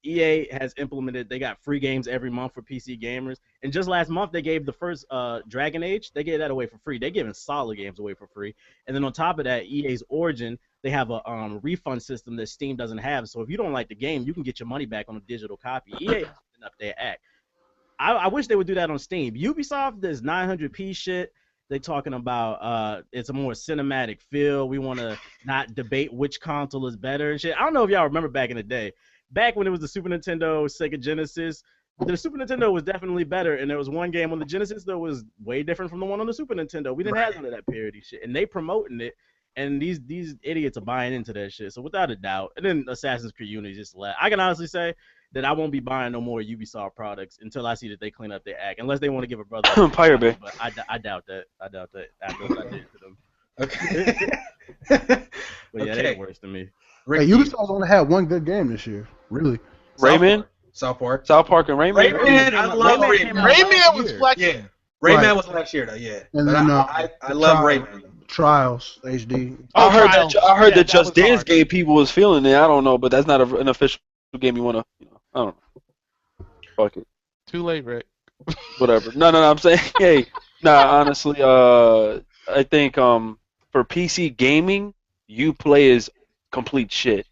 EA has implemented, they got free games every month for PC gamers. And just last month, they gave the first Dragon Age, they gave that away for free. They're giving solid games away for free. And then on top of that, EA's Origin, they have a refund system that Steam doesn't have. So if you don't like the game, you can get your money back on a digital copy. EA is up their act. I wish they would do that on Steam. Ubisoft, this 900p shit. They're talking about it's a more cinematic feel. We want to not debate which console is better and shit. I don't know if y'all remember back in the day. Back when it was the Super Nintendo, Sega Genesis, the Super Nintendo was definitely better, and there was one game on the Genesis that was way different from the one on the Super Nintendo. We didn't have none of that parody shit, and they promoting it, and these idiots are buying into that shit. So without a doubt, and then Assassin's Creed Unity just left. I can honestly say that I won't be buying no more Ubisoft products until I see that they clean up their act, unless they want to give a brother Pirate Bay. But I doubt that. I doubt that after what I did to them. Okay. But yeah, they're worse than me. Hey, Ubisoft only had one good game this year. Really. Rayman? South Park and Rayman? Rayman, I love Rayman. Rayman was flexing. Yeah. Rayman was last year though, yeah. And But then I love Rayman. Trials HD. I heard Trials. that Just was Dance hard. Game people was feeling it. I don't know, but that's not an official game you want to, I don't know. Fuck it. Too late, Rick. Whatever. No, I'm saying, hey, honestly, I think for PC gaming, Uplay is complete shit.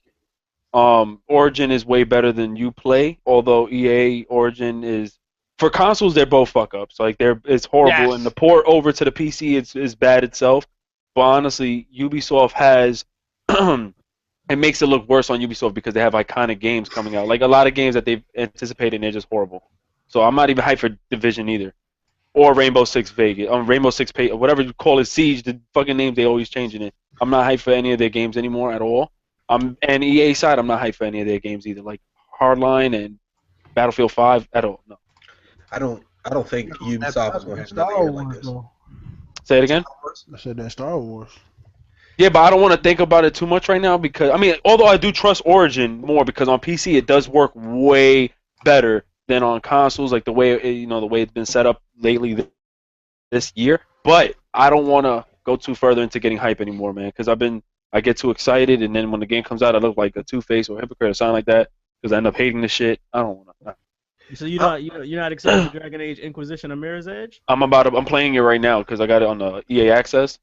Origin is way better than Uplay, although EA Origin is, for consoles, they're both fuck ups. Like it's horrible, Yes. and the port over to the PC is bad itself. But honestly, Ubisoft has it makes it look worse on Ubisoft because they have iconic games coming out. Like a lot of games that they've anticipated, and they're just horrible. So I'm not even hyped for Division either, or Rainbow Six Vegas, Rainbow Six whatever you call it, Siege. The fucking names they always changing it. I'm not hyped for any of their games anymore at all. And EA side, I'm not hyped for any of their games either, like Hardline and Battlefield 5 at all. No. I don't think Ubisoft is going to have another Star year like Wars, this. though. Say it again. I said that Star Wars. Yeah, but I don't want to think about it too much right now because although I do trust Origin more because on PC it does work way better than on consoles, like the way the way it's been set up lately this year. But I don't want to go too further into getting hype anymore, man, because I get too excited, and then when the game comes out, I look like a two-face or hypocrite or something like that because I end up hating the shit. I don't want to. So you're not excited for Dragon Age Inquisition of Mirror's Edge? I'm playing it right now because I got it on the EA Access.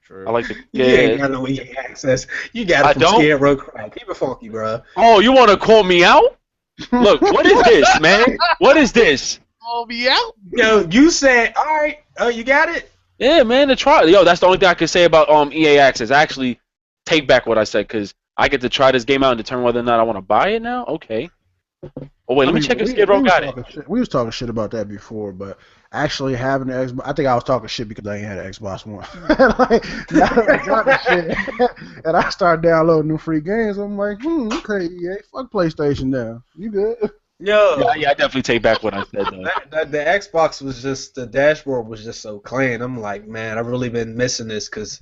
True. I like the You ain't got no EA access. You got it from Skid Row Crack. Keep it funky, bro. Oh, you want to call me out? Look, what is this, man? What is this? Oh, be out. Yo, you said, all right. Oh, you got it? Yeah, man, the trial. Yo, that's the only thing I can say about EA Access. I actually take back what I said because I get to try this game out and determine whether or not I want to buy it now. Okay. Oh wait, let me check if Skid Row got it. We was talking shit about that before, but actually having the Xbox. I think I was talking shit because I ain't had an Xbox One. Like, now that I got the shit, and I started downloading new free games, I'm like, okay, EA, fuck PlayStation now. You good? Yo, Yeah, I definitely take back what I said though. the Xbox was just the dashboard was just so clean. I'm like, man, I've really been missing this because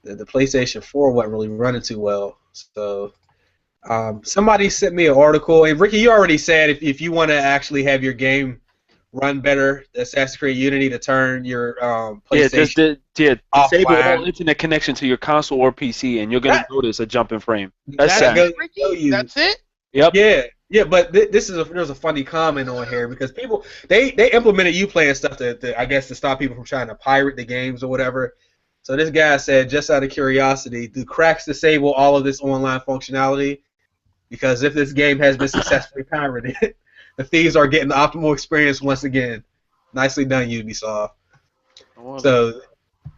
the PlayStation 4 wasn't really running too well. So somebody sent me an article, and Ricky, you already said if you want to actually have your game run better, Assassin's Creed Unity to turn your PlayStation disable offline. all internet connection to your console or PC, and you're gonna notice a jump in frame. That's That sad. goes to Ricky, show you. that's it? Yep. Yeah, but there's a funny comment on here because people they implemented Uplay stuff to I guess to stop people from trying to pirate the games or whatever. So this guy said, just out of curiosity, do cracks disable all of this online functionality? Because if this game has been successfully pirated, the thieves are getting the optimal experience once again. Nicely done, Ubisoft. So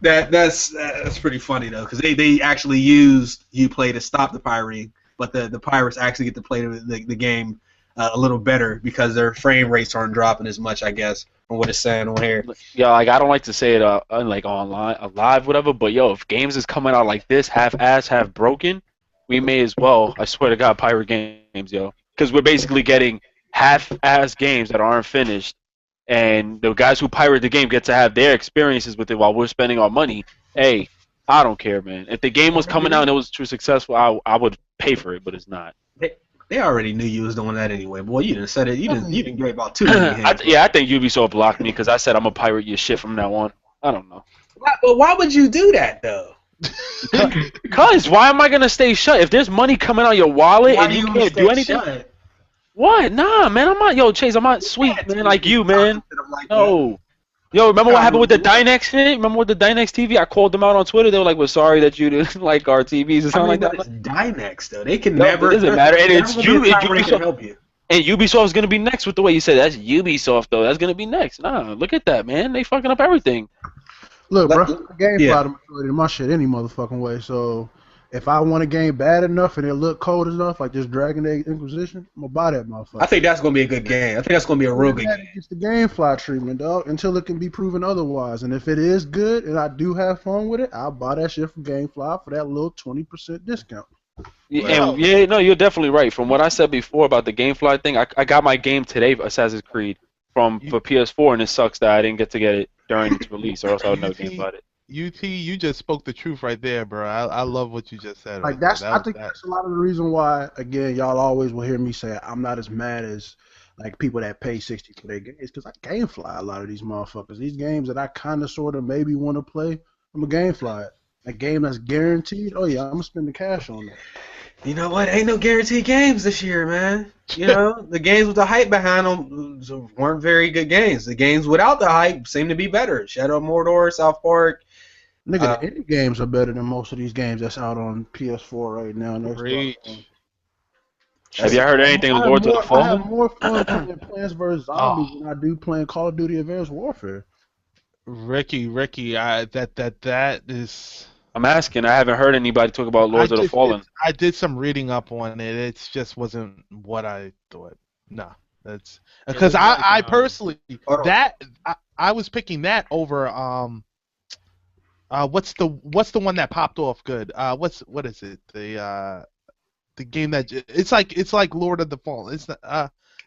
that's pretty funny though, because they actually used Uplay to stop the pirating. But the pirates actually get to play the game a little better because their frame rates aren't dropping as much, I guess, from what it's saying on here. Yeah, like I don't like to say it like online, live, whatever. But yo, if games is coming out like this, half-ass, half broken, we may as well. I swear to God, pirate games, yo, because we're basically getting half-ass games that aren't finished, and the guys who pirate the game get to have their experiences with it while we're spending our money. Hey, I don't care, man. If the game was coming out and it was too successful, I would pay for it, but it's not. They already knew you was doing that anyway. Boy, you didn't said it. You didn't get about 2 million hits. I think Ubisoft blocked me because I said I'm gonna pirate your shit from now on. I don't know. But why would you do that though? Because why am I gonna stay shut if there's money coming out of your wallet and you can't do anything? Shut? What? Nah, man. I'm not. Yo, Chase, I'm not sweet, man. Like you, man. No. Yo, remember what happened with the Dynex thing? Remember with the Dynex TV? I called them out on Twitter. They were like, "We're sorry that you didn't like our TVs or something like that." It's Dynex though. They can never. It doesn't matter. And it's Ubisoft. Help you. And Ubisoft's gonna be next with the way you said. That's Ubisoft though. That's gonna be next. Nah, look at that, man. They fucking up everything. Look, bro, the game fly the majority of my shit any motherfucking way. So if I want a game bad enough and it look cold enough, like this Dragon Age Inquisition, I'm gonna buy that motherfucker. I think that's gonna be a good game. I think that's gonna be a real good game. It's the game fly treatment, dog, until it can be proven otherwise. And if it is good and I do have fun with it, I'll buy that shit from GameFly for that little 20% discount. Yeah, no, you're definitely right. From what I said before about the GameFly thing, I got my game today, Assassin's Creed, for PS4, and it sucks that I didn't get to get it during its release, or else I would never game about it. UT, you just spoke the truth right there, bro. I love what you just said. Like that's, I think that's a lot of the reason why. Again, y'all always will hear me say I'm not as mad as like people that pay $60 for their games, because I GameFly a lot of these motherfuckers. These games that I kind of sort of maybe want to play, I'm a GameFly it. A game that's guaranteed. Oh yeah, I'm gonna spend the cash on that. You know what? Ain't no guaranteed games this year, man. You know, the games with the hype behind them weren't very good games. The games without the hype seem to be better. Shadow of Mordor, South Park. Nigga, the indie games are better than most of these games that's out on PS4 right now. Have you heard anything of Lords of the Fallen? I have more fun playing Plants vs. Zombies than I do playing Call of Duty Advanced Warfare. Ricky, that is. I'm asking. I haven't heard anybody talk about Lords of the Fallen. I did some reading up on it. It just wasn't what I thought. No, that's because I personally I was picking that over what's the one that popped off good? What is it? The game that it's like Lord of the Fallen. It's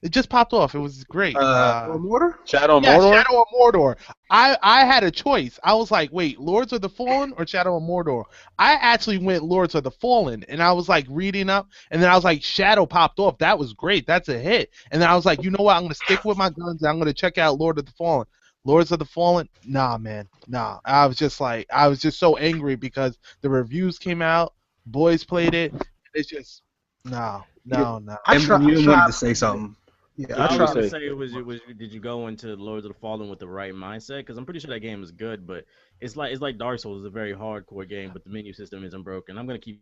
it just popped off. It was great. Shadow of Mordor? Shadow of Mordor? Shadow of Mordor. I had a choice. I was like, wait, Lords of the Fallen or Shadow of Mordor? I actually went Lords of the Fallen, and I was like reading up, and then I was like, Shadow popped off. That was great. That's a hit. And then I was like, you know what? I'm gonna stick with my guns. And I'm gonna check out Lord of the Fallen. Lords of the Fallen? Nah, man. Nah. I was just so angry because the reviews came out, boys played it. It's just no. You wanted to say something. Yeah, I was gonna say did you go into Lords of the Fallen with the right mindset? Because I'm pretty sure that game is good, but it's like Dark Souls is a very hardcore game, but the menu system isn't broken. I'm gonna keep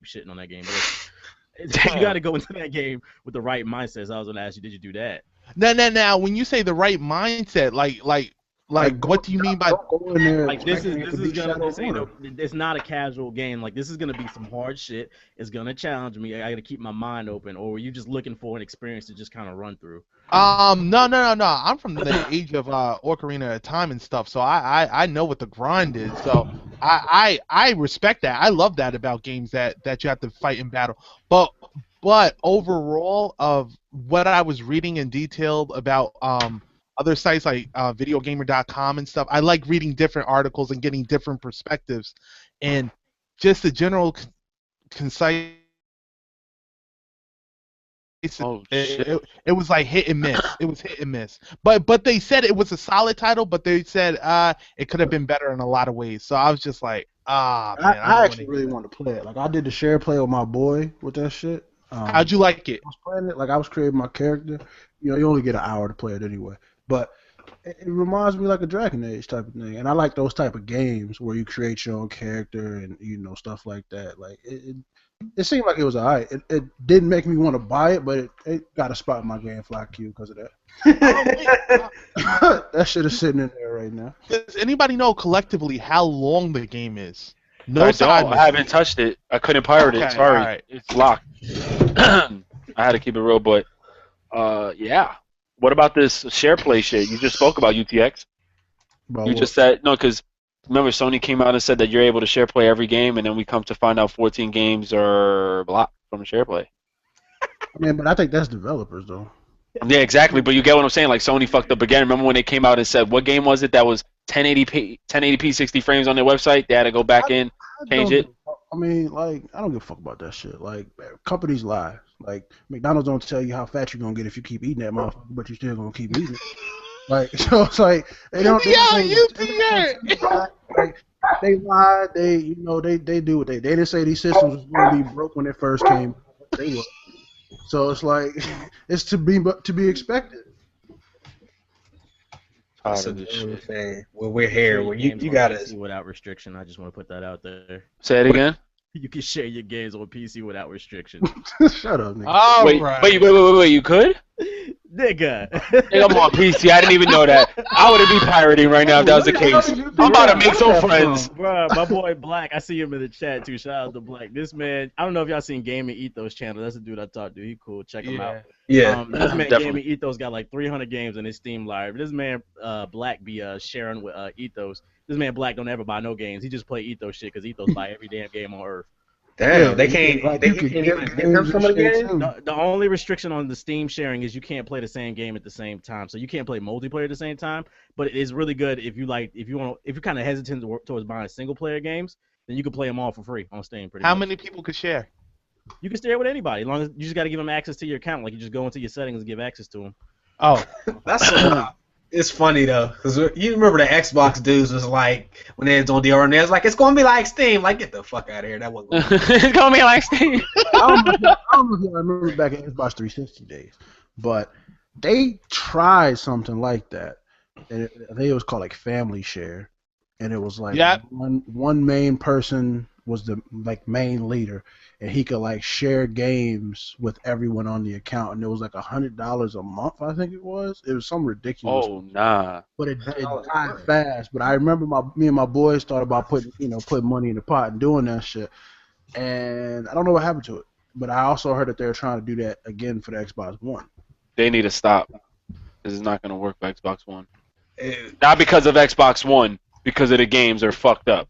shitting on that game, but you got to go into that game with the right mindset. So I was gonna ask you, did you do that? Now, when you say the right mindset, like Like what do you mean by? Don't go in there Like this expecting it to is be gonna Shadow this ain't no, Warrior. it's not a casual game. Like this is gonna be some hard shit. It's gonna challenge me. I gotta keep my mind open. Or were you just looking for an experience to just kind of run through? No. I'm from the age of Ocarina of Time and stuff, so I know what the grind is. So I respect that. I love that about games that you have to fight in battle. But overall, of what I was reading in detail about other sites like videogamer.com and stuff, I like reading different articles and getting different perspectives, and just the general concise. Oh shit. It was like hit and miss. It was hit and miss. But they said it was a solid title, but they said it could have been better in a lot of ways. So I was just like, man. I actually really wanted to play it. Like I did the share play with my boy with that shit. How'd you like it? I was playing it like I was creating my character. You know, you only get an hour to play it anyway. But it reminds me like a Dragon Age type of thing, and I like those type of games where you create your own character and stuff like that. Like it seemed like it was alright. It didn't make me want to buy it, but it got a spot in my GameFly queue because of that. That shit is sitting in there right now. Does anybody know collectively how long the game is? No I side don't. I missions. haven't touched it. I couldn't pirate it. Okay, Sorry, alright. it's locked. I had to keep it real, but yeah. What about this share play shit? You just spoke about UTX. Bro, You just said no, because remember Sony came out and said that you're able to share play every game, and then we come to find out 14 games are blocked from share play. but I think that's developers though. Yeah, exactly. But you get what I'm saying? Like Sony fucked up again. Remember when they came out and said what game was it that was 1080p 60 frames on their website? They had to go back in, change it. I don't give a fuck about that shit. Like, companies lie. Like, McDonald's don't tell you how fat you're gonna get if you keep eating that motherfucker, but you're still gonna keep eating it. Like, so it's like they don't. Like, they lie. They do what they didn't say these systems was gonna be broke when they first came. They were. So it's like it's to be expected. That's Tired of this shit. thing. Well, we're here. Well, you got us. without restriction. I just want to put that out there. Say it again. You can share your games on PC without restriction. Shut up, nigga. All Wait, right. wait. You could? Nigga. Nigga, I'm on PC. I didn't even know that. I wouldn't be pirating right now if that was the case. I'm about to make some friends. Bro, my boy Black, I see him in the chat too. Shout out to Black. This man, I don't know if y'all seen Gaming Ethos channel. That's the dude I talked to. He cool. Check him out. Yeah. This man Definitely. Gaming Ethos got like 300 games in his Steam library. This man Black be sharing with Ethos. This man Black don't ever buy no games. He just play Ethos shit because Ethos buy every damn game on Earth. Damn, they can't. They can't even give them some of the games. The only restriction on the Steam sharing is you can't play the same game at the same time. So you can't play multiplayer at the same time. But it is really good if you're kind of hesitant towards buying single player games, then you can play them all for free on Steam. How many people could share? You can share with anybody, as long as you just got to give them access to your account. Like you just go into your settings and give access to them. Oh, That's it's funny though, because you remember the Xbox dudes was like when they was on DR and they was like, it's gonna be like Steam. Like, get the fuck out of here. That wasn't. It's gonna be like Steam. I don't know if you remember back in Xbox 360 days, but they tried something like that. And I think it was called like Family Share, and it was like one main person was the main leader, and he could like share games with everyone on the account, and it was like $100 a month, I think it was. It was some ridiculous. Oh nah. But it died fast. But I remember me and my boys thought about putting money in the pot and doing that shit, and I don't know what happened to it. But I also heard that they're trying to do that again for the Xbox One. They need to stop. This is not gonna work for Xbox One. Not because of Xbox One, because of the games are fucked up.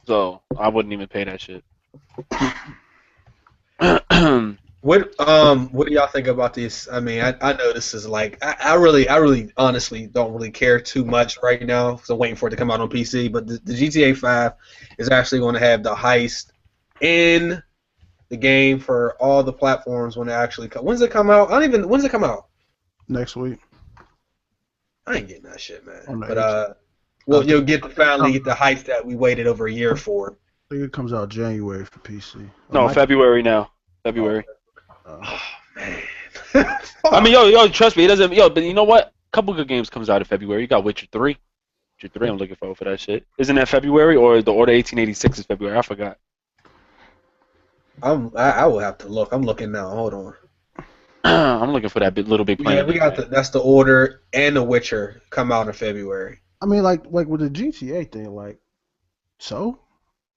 So I wouldn't even pay that shit. What do y'all think about this? I mean, I know this is like I really honestly don't really care too much right now because I'm waiting for it to come out on PC. But the GTA 5 is actually going to have the heist in the game for all the platforms when it actually comes. When's it come out? When's it come out? Next week. I ain't getting that shit, man. Oh, no, But well, you'll finally get the heist that we waited over a year for. I think it comes out January for PC. No, February now. February. Oh man. I mean, yo, trust me, it doesn't. Yo, but you know what? A couple good games comes out in February. You got Witcher 3. Witcher 3, I'm looking forward for that shit. Isn't that February or the Order 1886 is February? I forgot. I will have to look. I'm looking now. Hold on. I'm looking for that Little Big Planet. Yeah, we got that's the Order and The Witcher come out in February. I mean, like with the GTA thing, like, so,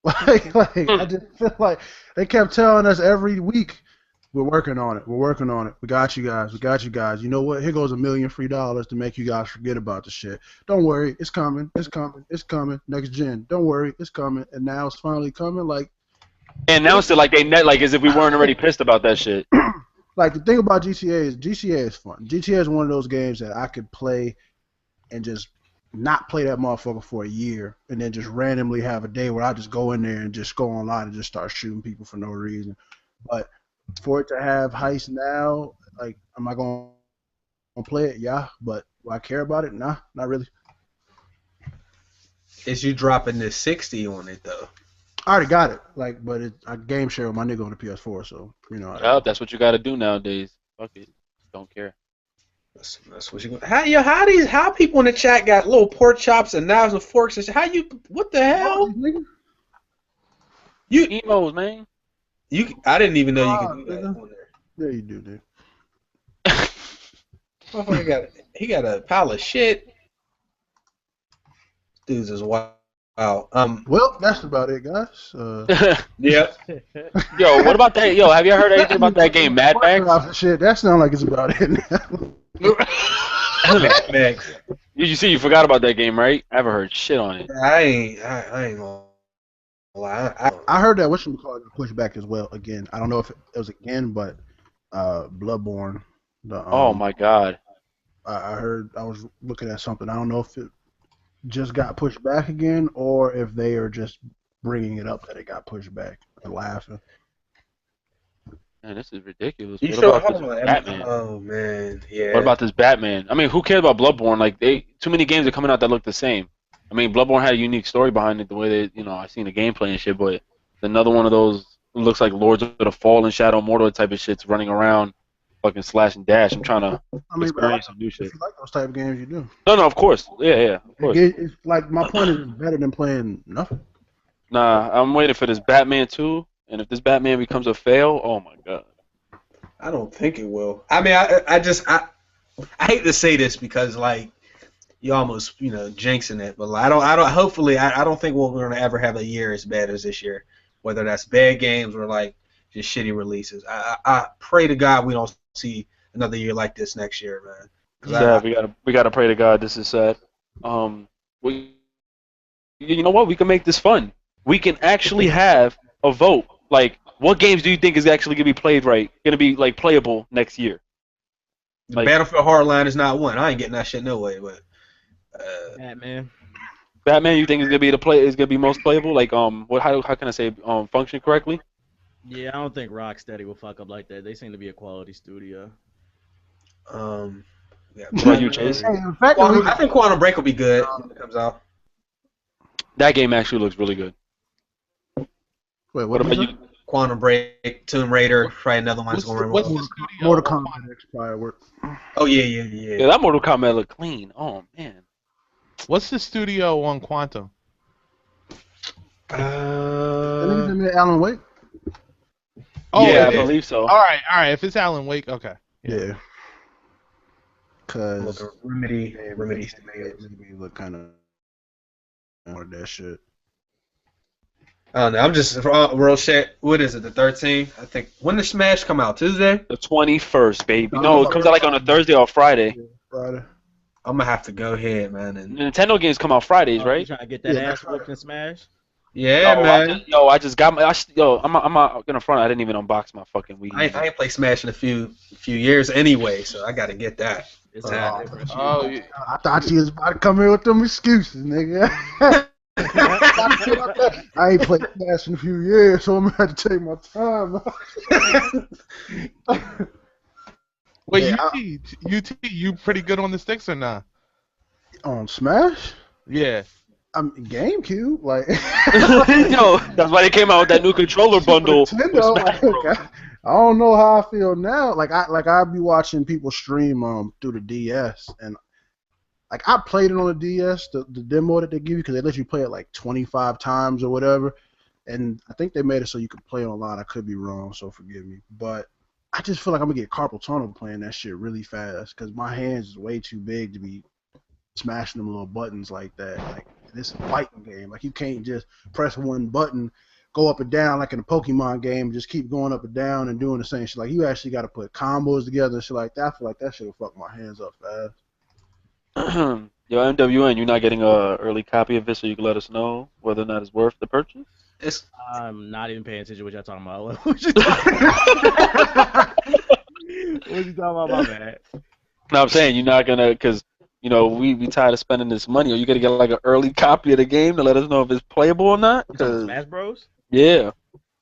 like I just feel like they kept telling us every week, we're working on it, we're working on it, we got you guys, we got you guys. You know what? Here goes $1 million free to make you guys forget about the shit. Don't worry, it's coming, it's coming, it's coming. Next gen, don't worry, it's coming, and now it's finally coming. Like, and announced it like they like as if we weren't already pissed about that shit. Like the thing about GTA is fun. GTA is one of those games that I could play and just not play that motherfucker for a year, and then just randomly have a day where I just go in there and just go online and just start shooting people for no reason. But for it to have Heist now, like, am I going to play it? Yeah, but do I care about it? Nah, not really. Is you dropping this 60 on it though? I already got it, like, but I game share with my nigga on the PS4, so you know. Yup, that's what you got to do nowadays. Fuck it, don't care. That's what you going. How people in the chat got little pork chops and knives and forks and shit? How you? What the hell? You emos, man. I didn't even know you could do that on there. Yeah, you do, dude. Motherfucker he got a pile of shit. Dudes is wild. Wow. Well, that's about it, guys. Yep. Yo, what about that? Yo, have you heard anything about that game, Mad Max? Shit, that sounds like it's about it. Mad Max. You see, you forgot about that game, right? I haven't heard shit on it. I ain't gonna lie. I heard that whatchamacallit got pushed back as well again. I don't know if it was again, but Bloodborne. Oh my god. I heard. I was looking at something. I don't know if it just got pushed back again, or if they are just bringing it up that it got pushed back and laughing. Man, this is ridiculous. You what about this Batman? Oh man, yeah. What about this Batman? I mean, who cares about Bloodborne? Like, too many games are coming out that look the same. I mean, Bloodborne had a unique story behind it, the way they, I seen the gameplay and shit. But another one of those looks like Lords of the Fallen, Shadow Mordor type of shit's running around, fucking slash and dash. I'm trying to experience some new shit. If you like those type of games, you do. No, of course. Yeah, of course. It's like, my point is, it's better than playing nothing. Nah, I'm waiting for this Batman 2, and if this Batman becomes a fail, oh my god. I don't think it will. I mean, I hate to say this because, like, you almost, jinxing it, but like, hopefully, I don't think we're going to ever have a year as bad as this year, whether that's bad games or, like, just shitty releases. I pray to God we don't see another year like this next year, man. Yeah, we gotta pray to God this is sad. You know what? We can make this fun. We can actually have a vote. Like, what games do you think is actually gonna be played right? Gonna be like playable next year? Like, Battlefield Hardline is not one. I ain't getting that shit no way. But Batman, you think is gonna be is gonna be most playable? Like, how can I say function correctly? Yeah, I don't think Rocksteady will fuck up like that. They seem to be a quality studio. Yeah. What about you, Chase? I think Quantum Break will be good when it comes out. That game actually looks really good. Wait, what about you? Quantum Break, Tomb Raider, probably another one that's going to What's the studio? Mortal Kombat X probably work. Oh, yeah. Yeah, that Mortal Kombat look clean. Oh, man. What's the studio on Quantum? Alan Wake? Oh, yeah, I believe so. All right. If it's Alan Wake, okay. Yeah. Cause Remedy look kind of more that shit. I don't know. I'm just real shit. What is it? The 13th? I think. When does Smash come out? Tuesday? The 21st, baby. No, it comes out like on a Thursday or Friday. Friday. I'm gonna have to go ahead, man. And Nintendo games come out Fridays, right? You trying to get that ass whooped in Smash? yeah, man. I just got my. I'm not gonna front. I didn't even unbox my fucking Wii. I ain't played Smash in a few years anyway, so I gotta get that. It's happening. Yeah. I thought you was about to come here with them excuses, nigga. I ain't played Smash in a few years, so I'm gonna have to take my time. Wait, Yeah, UT, you pretty good on the sticks or not? On Smash? Yeah. I'm GameCube, like. Yo, that's why they came out with that new controller bundle. Nintendo, I don't know how I feel now. Like I be watching people stream through the DS, and like I played it on the DS, the demo that they give you, because they let you play it like 25 times or whatever, and I think they made it so you could play it online. I could be wrong, so forgive me, but I just feel like I'm gonna get carpal tunnel playing that shit really fast because my hands is way too big to be smashing them little buttons like that. Like this is a fighting game. Like you can't just press one button, go up and down like in a Pokemon game, and just keep going up and down and doing the same shit. Like you actually got to put combos together and shit like that. I feel like that shit will fuck my hands up fast. Yo, MWN, you're not getting a early copy of it, so you can let us know whether or not it's worth the purchase. I'm not even paying attention to what y'all talking about. What you talking about, my bad? No, I'm saying you're not gonna, cause you know we tired of spending this money. Are you gonna get like an early copy of the game to let us know if it's playable or not? Smash Bros. Yeah.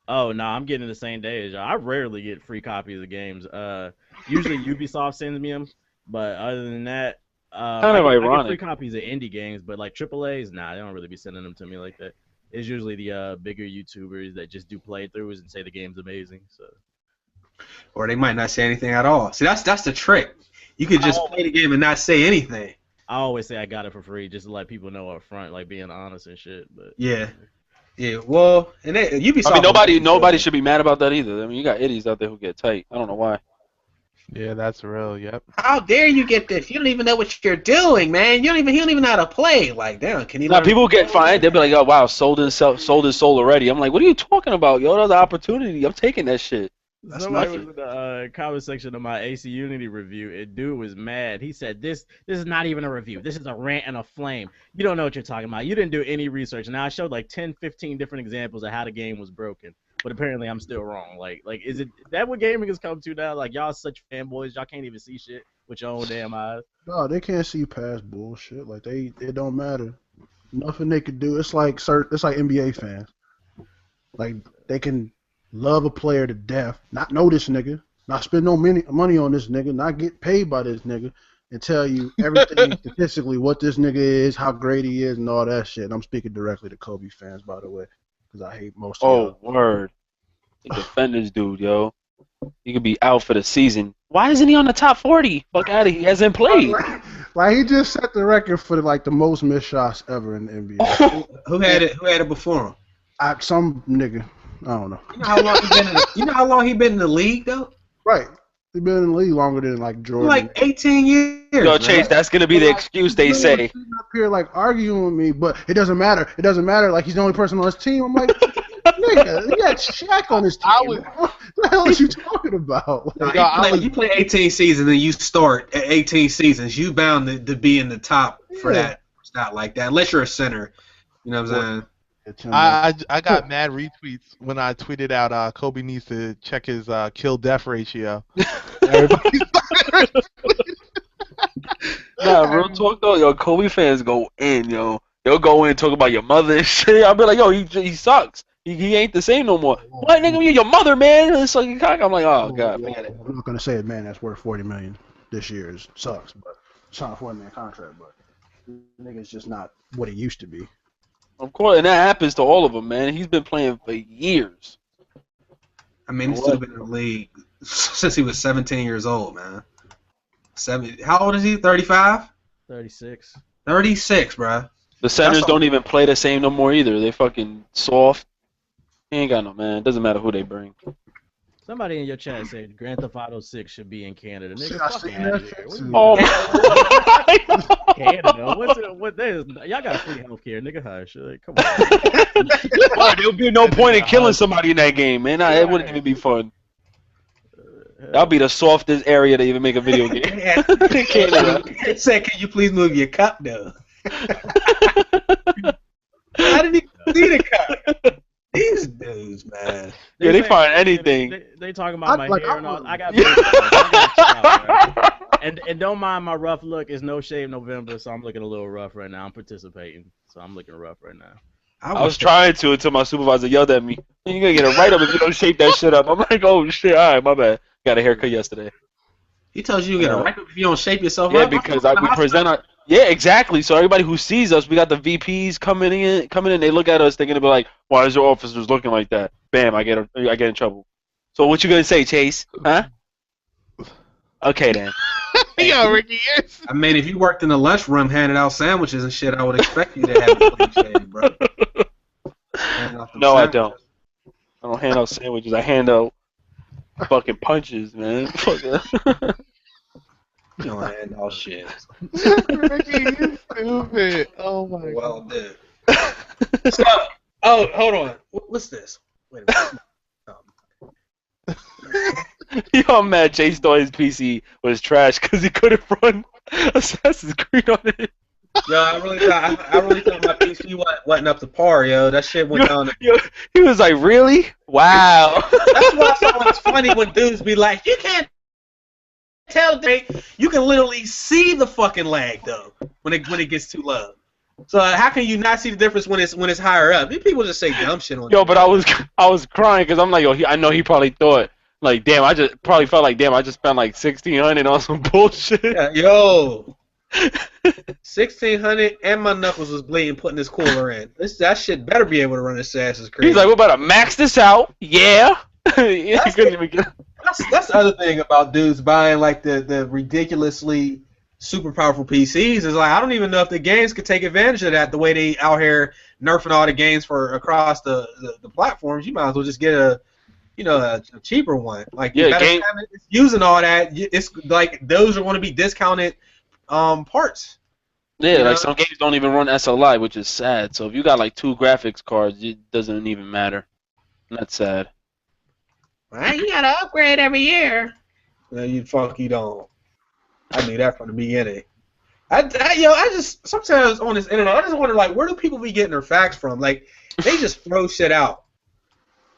Oh no, I'm getting it the same day as y'all. I rarely get free copies of games. Usually Ubisoft sends me them, but other than that, kind of ironic. I get free copies of indie games, but like AAA's, nah, they don't really be sending them to me like that. It's usually the bigger YouTubers that just do playthroughs and say the game's amazing. So. Or they might not say anything at all. See, that's the trick. You could just play the game and not say anything. I always say I got it for free just to let people know up front, like being honest and shit. But yeah. Well, and Ubisoft. I mean, nobody should be mad about that either. I mean, you got idiots out there who get tight. I don't know why. Yeah, that's real. Yep. How dare you get this? You don't even know what you're doing, man. He don't even know how to play. Like, damn, can he? Now people get fined. They'll be like, "Oh wow, sold his soul already." I'm like, "What are you talking about, yo? That's an opportunity. I'm taking that shit." Somebody was in the comment section of my AC Unity review, and dude was mad. He said, "This is not even a review. This is a rant and a flame. You don't know what you're talking about. You didn't do any research." And I showed like 10, 15 different examples of how the game was broken. But apparently I'm still wrong. Like is that what gaming has come to now? Like y'all such fanboys, y'all can't even see shit with your own damn eyes. No, they can't see past bullshit. Like it don't matter. Nothing they could do. It's like NBA fans. Like they can love a player to death, not know this nigga, not spend no money on this nigga, not get paid by this nigga, and tell you everything statistically what this nigga is, how great he is, and all that shit. And I'm speaking directly to Kobe fans, by the way. Because I hate most of y'all. Oh, word. They defend this dude, yo. He could be out for the season. Why isn't he on the top 40? Fuck out of here. He hasn't played. Like, he just set the record for, the most missed shots ever in the NBA. Who had it before him? Some nigga. I don't know. You know how long he been in the league, though? Right. He been in the league longer than, Jordan. Like 18 years. Yo, Chase, that's going to be the excuse they say. He's up here, arguing with me, but it doesn't matter. It doesn't matter. Like, he's the only person on his team. I'm like, nigga, he got Shaq on his team. What the hell is you talking about? You play 18 seasons and you start at 18 seasons. You bound to be in the top for that. It's not like that. Unless you're a center. You know what I'm saying? I got mad retweets when I tweeted out Kobe needs to check his kill-death ratio. Nah, real talk though, yo, Kobe fans go in, yo. They'll go in and talk about your mother and shit. I'll be like, yo, he sucks. He ain't the same no more. What, nigga, you're your mother, man. It's like, I'm like, oh, God, forget it. I'm not going to say, man, that's worth $40 million this year. It sucks, but it's not a $40 million contract, but the nigga's just not what he used to be. Of course, and that happens to all of them, man. He's been playing for years. I mean, he's still been in the league since he was 17 years old, man. How old is he? 35? 36. 36, bro. The centers don't even play the same no more either. They fucking soft. He ain't got no man. It doesn't matter who they bring. Somebody in your chat said Grand Theft Auto 6 should be in Canada. Nigga, fucking out out of here. Oh my Canada? What is? Y'all got free healthcare, nigga. Hush. Come on. God, there'll be no point in killing somebody in that game, man. It wouldn't even be fun. That'll be the softest area to even make a video game. It said, can you please move your cup, though? How did he see the cup? These dudes, man. Yeah, they find anything. They talking about my hair and all. I got and don't mind my rough look. It's No Shave November, so I'm looking a little rough right now. I'm participating, so I'm looking rough right now. I was trying to until my supervisor yelled at me. You're gonna get a write-up if you don't shape that shit up. I'm like, oh shit, all right, my bad. Got a haircut yesterday. He tells you get a write-up if you don't shape yourself up. Yeah, because we present our. Yeah, exactly. So everybody who sees us, we got the VPs coming in. They look at us, they're gonna be like, "Why is your officers looking like that?" Bam, I get in trouble. So what you gonna say, Chase? Huh? Okay then. Yo, Ricky, yes. I mean, if you worked in the lunchroom handing out sandwiches and shit, I would expect you to have a clean shave, bro. No, I don't. I don't hand out sandwiches. I hand out fucking punches, man. You don't end all shit. Ricky, you stupid. Oh my Well, god. dude. So, hold on. What's this? Wait a minute. Yo, I'm mad Chase thought his PC was trash because he couldn't run Assassin's Creed on it. Yo, I really thought my PC wasn't up to par, yo. That shit went down. Yo, he was like, really? Wow. That's why it's funny when dudes be like, you can't tell. You can literally see the fucking lag though when it gets too low. So how can you not see the difference when it's higher up? These people just say dumb shit on. Yo, but I was crying because I'm like, yo, I know he probably thought like, damn, I just spent like $1,600 on some bullshit. Yeah, yo. 1,600 and my knuckles was bleeding putting this cooler in. That shit better be able to run Assassin's Creed. He's like, we're about to max this out. Yeah. That's the other thing about dudes buying like the ridiculously super powerful PCs is like I don't even know if the games could take advantage of that the way they out here nerfing all the games for across the platforms. You might as well just get a cheaper one. Like yeah, it's using all that. It's like those are going to be discounted parts. Yeah, like some games don't even run SLI, which is sad. So if you got like 2 graphics cards, it doesn't even matter. And that's sad. Right, you gotta upgrade every year. No, you don't. I knew that from the beginning. I just sometimes on this internet, I just wonder like where do people be getting their facts from? Like they just throw shit out.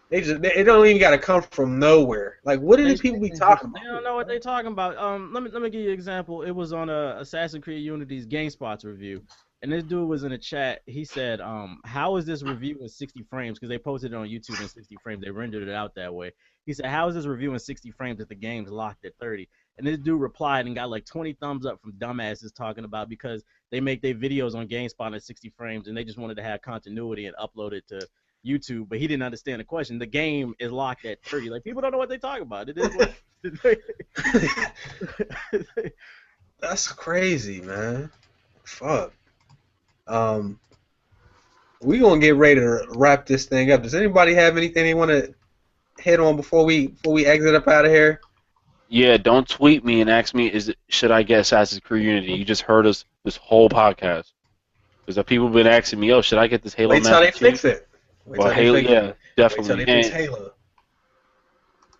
It don't even gotta come from nowhere. Like what do these people be talking about? They don't know what they're talking about. Let me give you an example. It was on Assassin's Creed Unity's GameSpot's review, and this dude was in a chat. He said, "How is this review in 60 frames?" Because they posted it on YouTube in 60 frames. They rendered it out that way. He said, "How is this review in 60 frames if the game's locked at 30?" And this dude replied and got like 20 thumbs up from dumbasses talking about because they make their videos on GameSpot at 60 frames and they just wanted to have continuity and upload it to YouTube, but he didn't understand the question. The game is locked at 30. Like people don't know what they talk about. It is what That's crazy, man. Fuck. We gonna get ready to wrap this thing up. Does anybody have anything they want to hit on before we exit up out of here? Yeah, don't tweet me and ask me, should I get Assassin's Creed Unity? You just heard us this whole podcast. Because the people have been asking me, should I get this Halo? Wait till they fix it. Well, Halo, yeah, definitely. Wait till they fix Halo.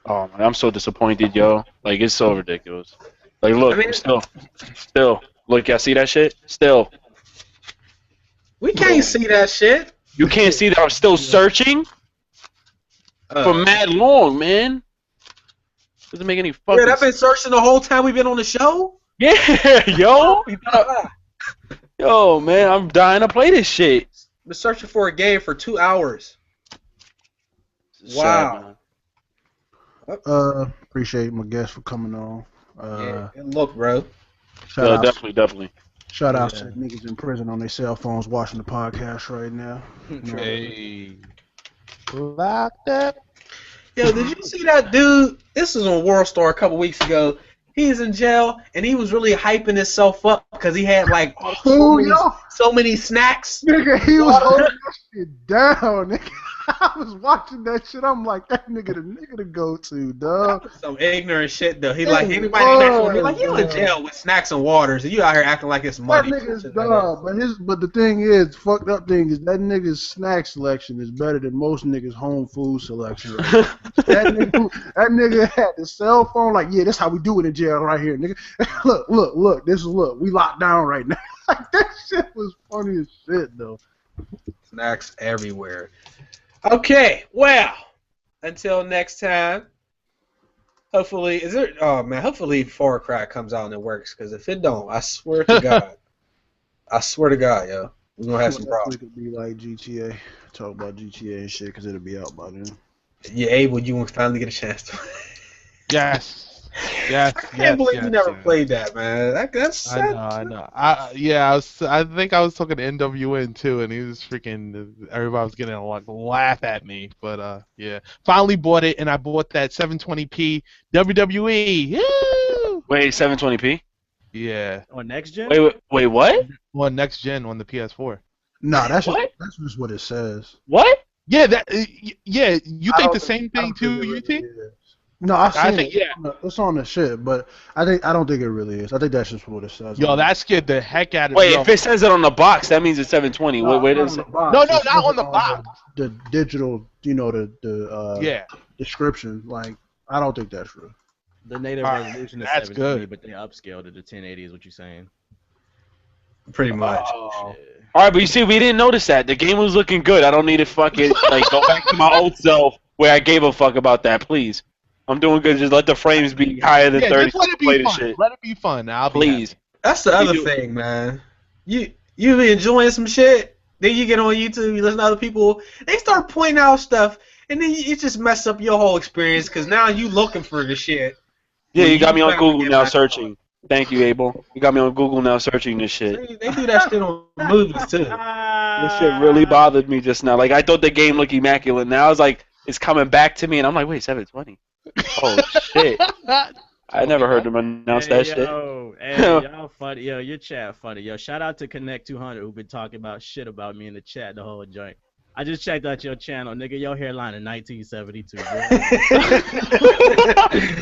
Oh man, I'm so disappointed, yo. Like it's so ridiculous. Like look, still. Look, y'all see that shit? Still. We can't see that shit. You can't see that I'm still searching? For mad long, man. Doesn't make any fucking sense. I've been searching the whole time we've been on the show? Yeah, yo. Yo, man, I'm dying to play this shit. Been searching for a game for 2 hours. Wow. Appreciate my guest for coming on. And look, bro. Definitely. Shout out to niggas in prison on their cell phones watching the podcast right now. Hey. Locked up. Yo, did you see that dude? This was on World Star a couple weeks ago. He's in jail, and he was really hyping himself up because he had like so many snacks. Nigga, he was holding that shit down, nigga. I was watching that shit. I'm like, that nigga the nigga to go to, dog. Some ignorant shit though. He like anybody in like you in jail with snacks and waters, and you out here acting like it's money. That nigga's dog, but the thing is, fucked up thing is that nigga's snack selection is better than most niggas' home food selection. Right? that nigga had the cell phone like, yeah, that's how we do it in jail right here, nigga. look, we locked down right now. Like that shit was funny as shit though. Snacks everywhere. Okay, well, until next time. Hopefully, hopefully Far Cry comes out and it works. Because if it don't, I swear to God, yo, we're gonna have some problems. It could be like GTA. Talk about GTA and shit, because it'll be out by then. Yeah, Abel, you will finally get a chance to. Yes. I can't believe you never played that, man. That's I know. I think I was talking to NWN too, and he was freaking. Everybody was getting like laugh at me, but yeah. Finally bought it, and I bought that 720p WWE. Woo! Wait, 720p? Yeah. On next gen? Wait, what? On next gen on the PS4. No, that's just what it says. What? Yeah, you think the same thing too, UT? No, I've seen think, it. It's on the shit, but I don't think it really is. I think that's just what it says. Yo, that scared the heck out of me. Wait, if it says it on the box, that means it's 720. No, Wait, is it? No, not on the box. The digital, the description. Like, I don't think that's real. The native resolution is that's 720, good. but they upscaled it to 1080. Is what you're saying? Pretty much. All right, but you see, we didn't notice that. The game was looking good. I don't need to fucking like go back to my old self where I gave a fuck about that. Please, I'm doing good. Just let the frames be higher than 30. Just let it be fun. Shit. Let it be fun. I'll be Please. happy. That's the other thing, man. You be enjoying some shit, then you get on YouTube, you listen to other people, they start pointing out stuff, and then you just mess up your whole experience because now you looking for the shit. Yeah, you got me on Google now searching. Thank you, Abel. You got me on Google now searching this shit. They do that shit on movies too. This shit really bothered me just now. Like, I thought the game looked immaculate. Now it's like, it's coming back to me, and I'm like, wait, 720? Oh, shit. I never heard them announce that shit. Hey, y'all funny. Yo, your chat funny. Yo, shout out to Connect 200 who been talking about shit about me in the chat the whole joint. I just checked out your channel, nigga. Your hairline in 1972,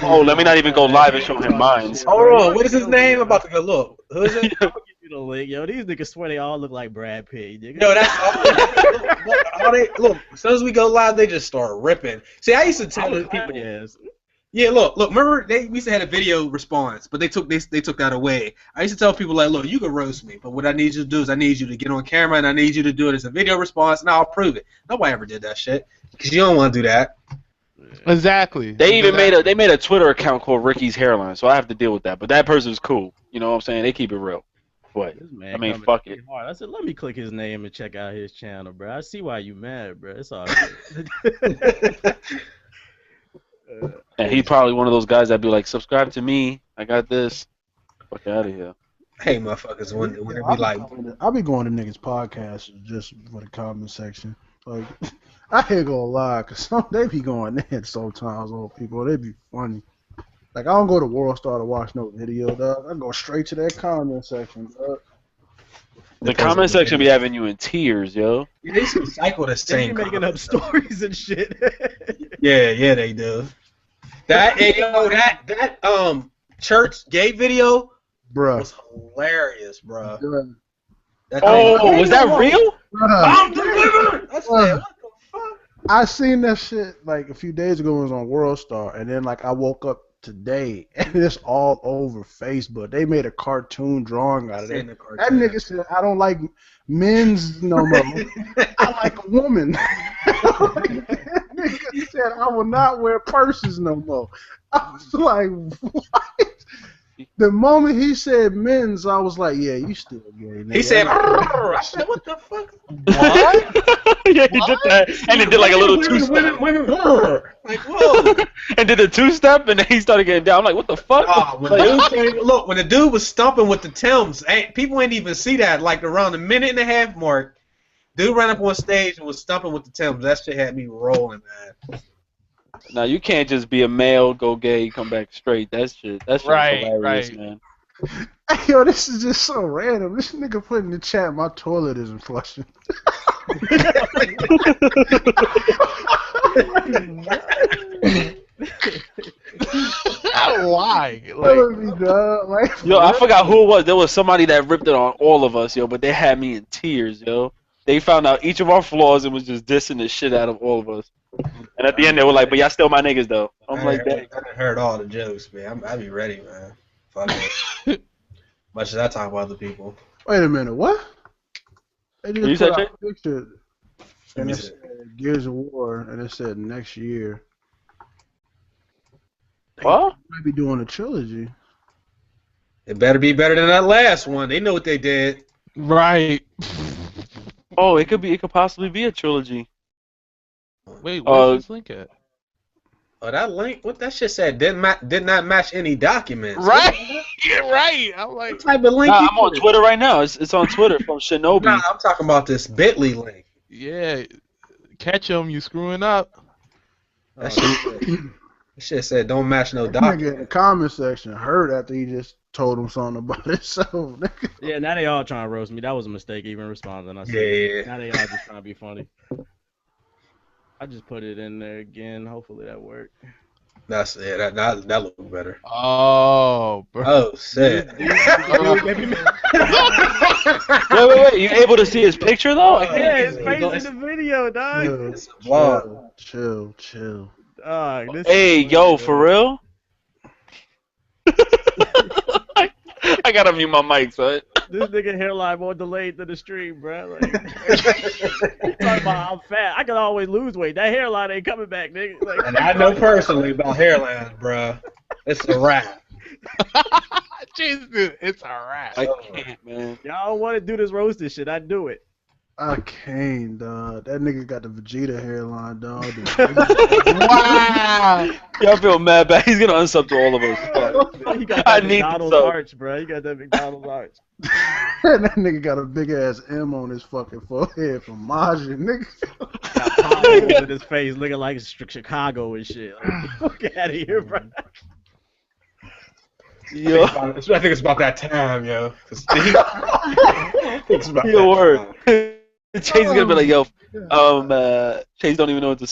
bro. Oh, let me not even go live and show him mine. Hold on, what is his name? I'm about to go look. Who is it? I'm gonna give you the link. Yo, these niggas swear they all look like Brad Pitt, nigga. Yo, that's look, as soon as we go live, they just start ripping. See, I used to tell people. Yes. Yeah, look. Remember, we used to have a video response, but they took that away. I used to tell people like, look, you can roast me, but what I need you to do is I need you to get on camera and I need you to do it as a video response, and I'll prove it. Nobody ever did that shit because you don't want to do that. Exactly. They even made a Twitter account called Ricky's Hairline, so I have to deal with that. But that person's cool. You know what I'm saying? They keep it real. But I mean, fuck it. Hard. I said, let me click his name and check out his channel, bro. I see why you mad, bro. It's all good. And he's probably one of those guys that be like, subscribe to me. I got this. Fuck out of here. Hey, motherfuckers, when it be like, I'll be going to niggas' podcasts just for the comment section. Like, I ain't gonna lie, cause they be going in sometimes. Old people, they be funny. Like, I don't go to World Star to watch no video, dog. I go straight to that comment section, dog. The comment section be having you in tears, yo. Yeah, they recycle the same. They be making up stories and shit. Yeah, they do. That church gay video was hilarious, bro. Was that real? I'm delivered. I said, what the fuck? I seen that shit like a few days ago. It was on World Star, and then like I woke up today, and it's all over Facebook. They made a cartoon drawing out of it. That nigga said, "I don't like men's no more. I like a woman." Nigga said, "I will not wear purses no more." I was like, "What?" The moment he said men's, I was like, "Yeah, you still gay." Nigga. He said, I said, "What the fuck?" What? Yeah, he did that, and it did like a little two-step. Women, like, whoa. And did a two-step, and then he started getting down. I'm like, what the fuck? When the dude was stomping with the Timbs, people ain't even see that. Like around the minute and a half mark, dude ran up on stage and was stomping with the Timbs. That shit had me rolling, man. Now you can't just be a male, go gay, come back straight. That's hilarious, right. man. Yo, this is just so random. This nigga put in the chat, my toilet isn't flushing. Why? Yo, I forgot who it was. There was somebody that ripped it on all of us, yo, but they had me in tears, yo. They found out each of our flaws and was just dissing the shit out of all of us. And at the end, they were like, but y'all still my niggas, though. I'm like, I heard all the jokes, man. I be ready, man. Fuck it. Much as I talk about other people. Wait a minute, what? They just put out a picture, and it said Gears of War, and it said next year. What? They might be doing a trilogy. It better be better than that last one. They know what they did. Right. Oh, it could possibly be a trilogy. Wait, where's this link at? Oh, that link? What that shit said? Did not match any documents. Right. Yeah, right. I'm like, what type of link? Nah, I'm on Twitter right now. It's on Twitter from Shinobi. Nah, I'm talking about this Bitly link. Yeah, catch him. You screwing up. That shit said don't match no Nigga documents. in the comment section heard after he just told him something about himself. Yeah, now they all trying to roast me. That was a mistake, even responding. I said, Yeah. Now they all just trying to be funny. I just put it in there again. Hopefully that worked. That's it. That looked better. Oh, bro. Oh shit. Wait. You able to see his picture though? Yeah, his face in the video, dog. It's a vlog. Chill. Dog, this Hey, is yo, funny, for real? I gotta mute my mic, son. This nigga hairline more delayed than the stream, bro. Like, you talking about I'm fat? I can always lose weight. That hairline ain't coming back, nigga. Like, And I know personally about hairlines, bro. It's a wrap. Jesus, dude, it's a wrap. I can't, man. y'all don't want to do this roasting shit. I do it. I can't, dog. That nigga got the Vegeta hairline, dog. Wow. Y'all feel mad bad. He's gonna unsub to all of us. He got I that need McDonald's some. arch, bro. He got that McDonald's arch. That nigga got a big ass M on his fucking forehead from Majin, nigga. Got potholes in his face, looking like Chicago and shit. Like, get out of here, bro. Yo, I think it's about that time, yo. It's about your that word. time. Chase is gonna be like, yo, Chase don't even know what to say.